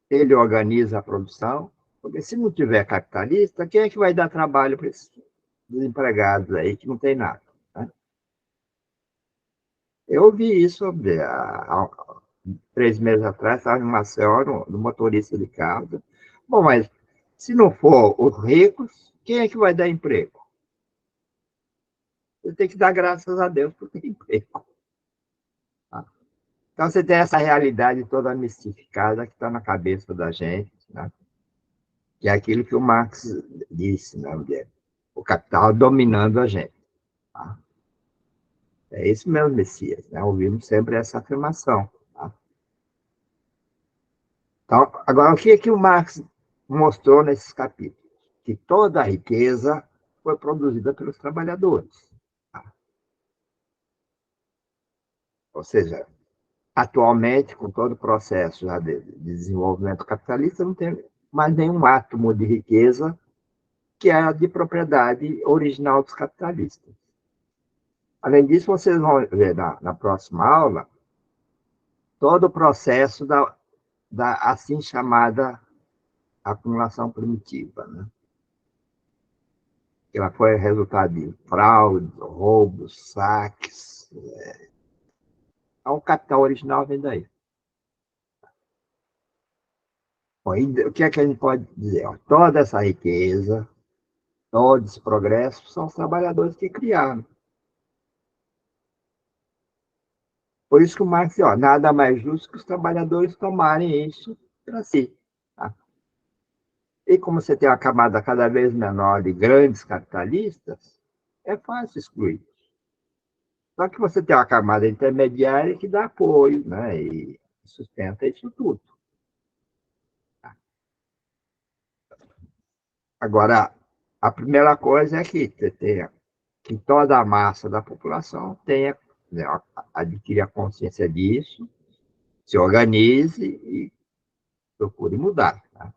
ele organiza a produção, porque se não tiver capitalista, quem é que vai dar trabalho para esses desempregados aí que não tem nada? Né? Eu ouvi isso há 3 meses atrás, estava em Maceió, no motorista de carro. Bom, mas se não for os ricos, quem é que vai dar emprego? você tem que dar graças a Deus por ter emprego. Tá? Então, você tem essa realidade toda mistificada que está na cabeça da gente, né? Que é aquilo que o Marx disse, né? O capital dominando a gente. Tá? É isso mesmo, Messias. Né? Ouvimos sempre essa afirmação. Tá? Então, agora, o que é que o Marx mostrou nesses capítulos? Que toda a riqueza foi produzida pelos trabalhadores. Tá? Ou seja, atualmente, com todo o processo já de desenvolvimento capitalista, não tem mais nenhum átomo de riqueza que é de propriedade original dos capitalistas. Além disso, vocês vão ver na próxima aula todo o processo da assim chamada acumulação primitiva, né? Ela foi resultado de fraudes, roubos, saques. O capital original vem daí. Bom, o que é que a gente pode dizer? Toda essa riqueza, todo esse progresso, são os trabalhadores que criaram. Por isso que o Marx diz, nada mais justo que os trabalhadores tomarem isso para si. Tá? E como você tem uma camada cada vez menor de grandes capitalistas, é fácil excluir. Só que você tem uma camada intermediária que dá apoio, né, e sustenta isso tudo. Agora, a primeira coisa é que você tenha que toda a massa da população tenha, né, adquire a consciência disso, se organize e procure mudar. Tá?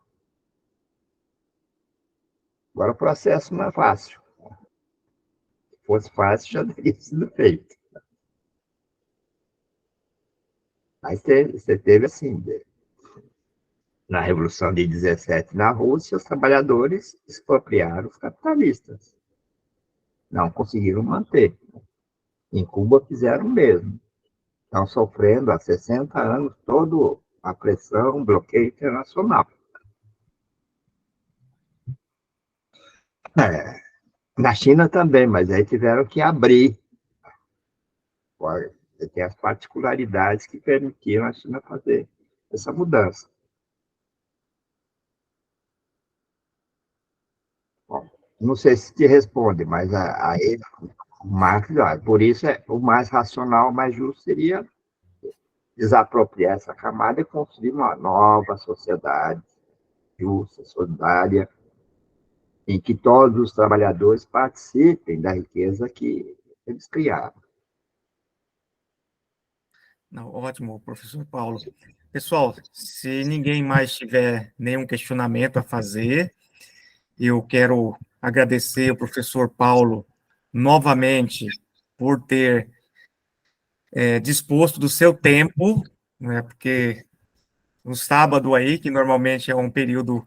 Agora, o processo não é fácil. Se fosse fácil, já teria sido feito. Mas você teve assim, na Revolução de 17 na Rússia, os trabalhadores expropriaram os capitalistas. Não conseguiram manter. Em Cuba fizeram o mesmo. Estão sofrendo há 60 anos toda a pressão, o bloqueio internacional. Na China também, mas aí tiveram que abrir. Tem as particularidades que permitiram a China fazer essa mudança. Bom, não sei se te responde, mas aí o Marx, por isso o mais racional, o mais justo seria desapropriar essa camada e construir uma nova sociedade justa, solidária, em que todos os trabalhadores participem da riqueza que eles criaram. Não, ótimo, professor Paulo. Pessoal, se ninguém mais tiver nenhum questionamento a fazer, eu quero agradecer ao professor Paulo novamente por ter disposto do seu tempo, né, porque no sábado aí, que normalmente é um período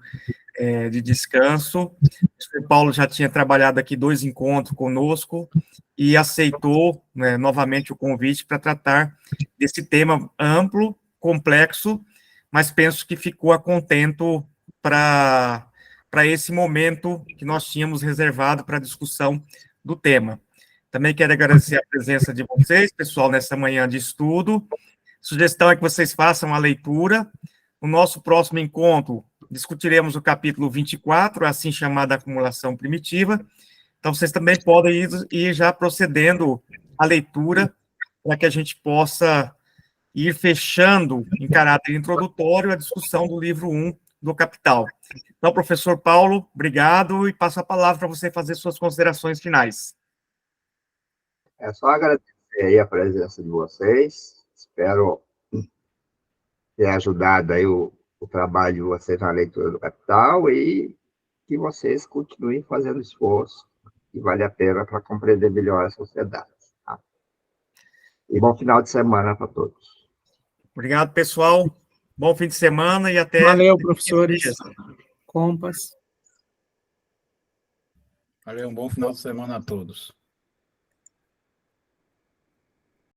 de descanso, o professor Paulo já tinha trabalhado aqui 2 encontros conosco e aceitou, né, novamente o convite para tratar desse tema amplo, complexo, mas penso que ficou a contento para esse momento que nós tínhamos reservado para a discussão do tema. Também quero agradecer a presença de vocês, pessoal, nessa manhã de estudo. Sugestão é que vocês façam a leitura. No nosso próximo encontro, discutiremos o capítulo 24, a assim chamada acumulação primitiva. Então, vocês também podem ir já procedendo à leitura, para que a gente possa ir fechando, em caráter introdutório, a discussão do livro 1 do Capital. Então, professor Paulo, obrigado, e passo a palavra para você fazer suas considerações finais. É só agradecer aí a presença de vocês, espero ter ajudado aí o trabalho de vocês na leitura do Capital e que vocês continuem fazendo esforço, que vale a pena para compreender melhor a sociedade. Tá? E bom final de semana para todos. Obrigado, pessoal. Bom fim de semana e até... Valeu, professores. Compas. Valeu, um bom final de semana a todos.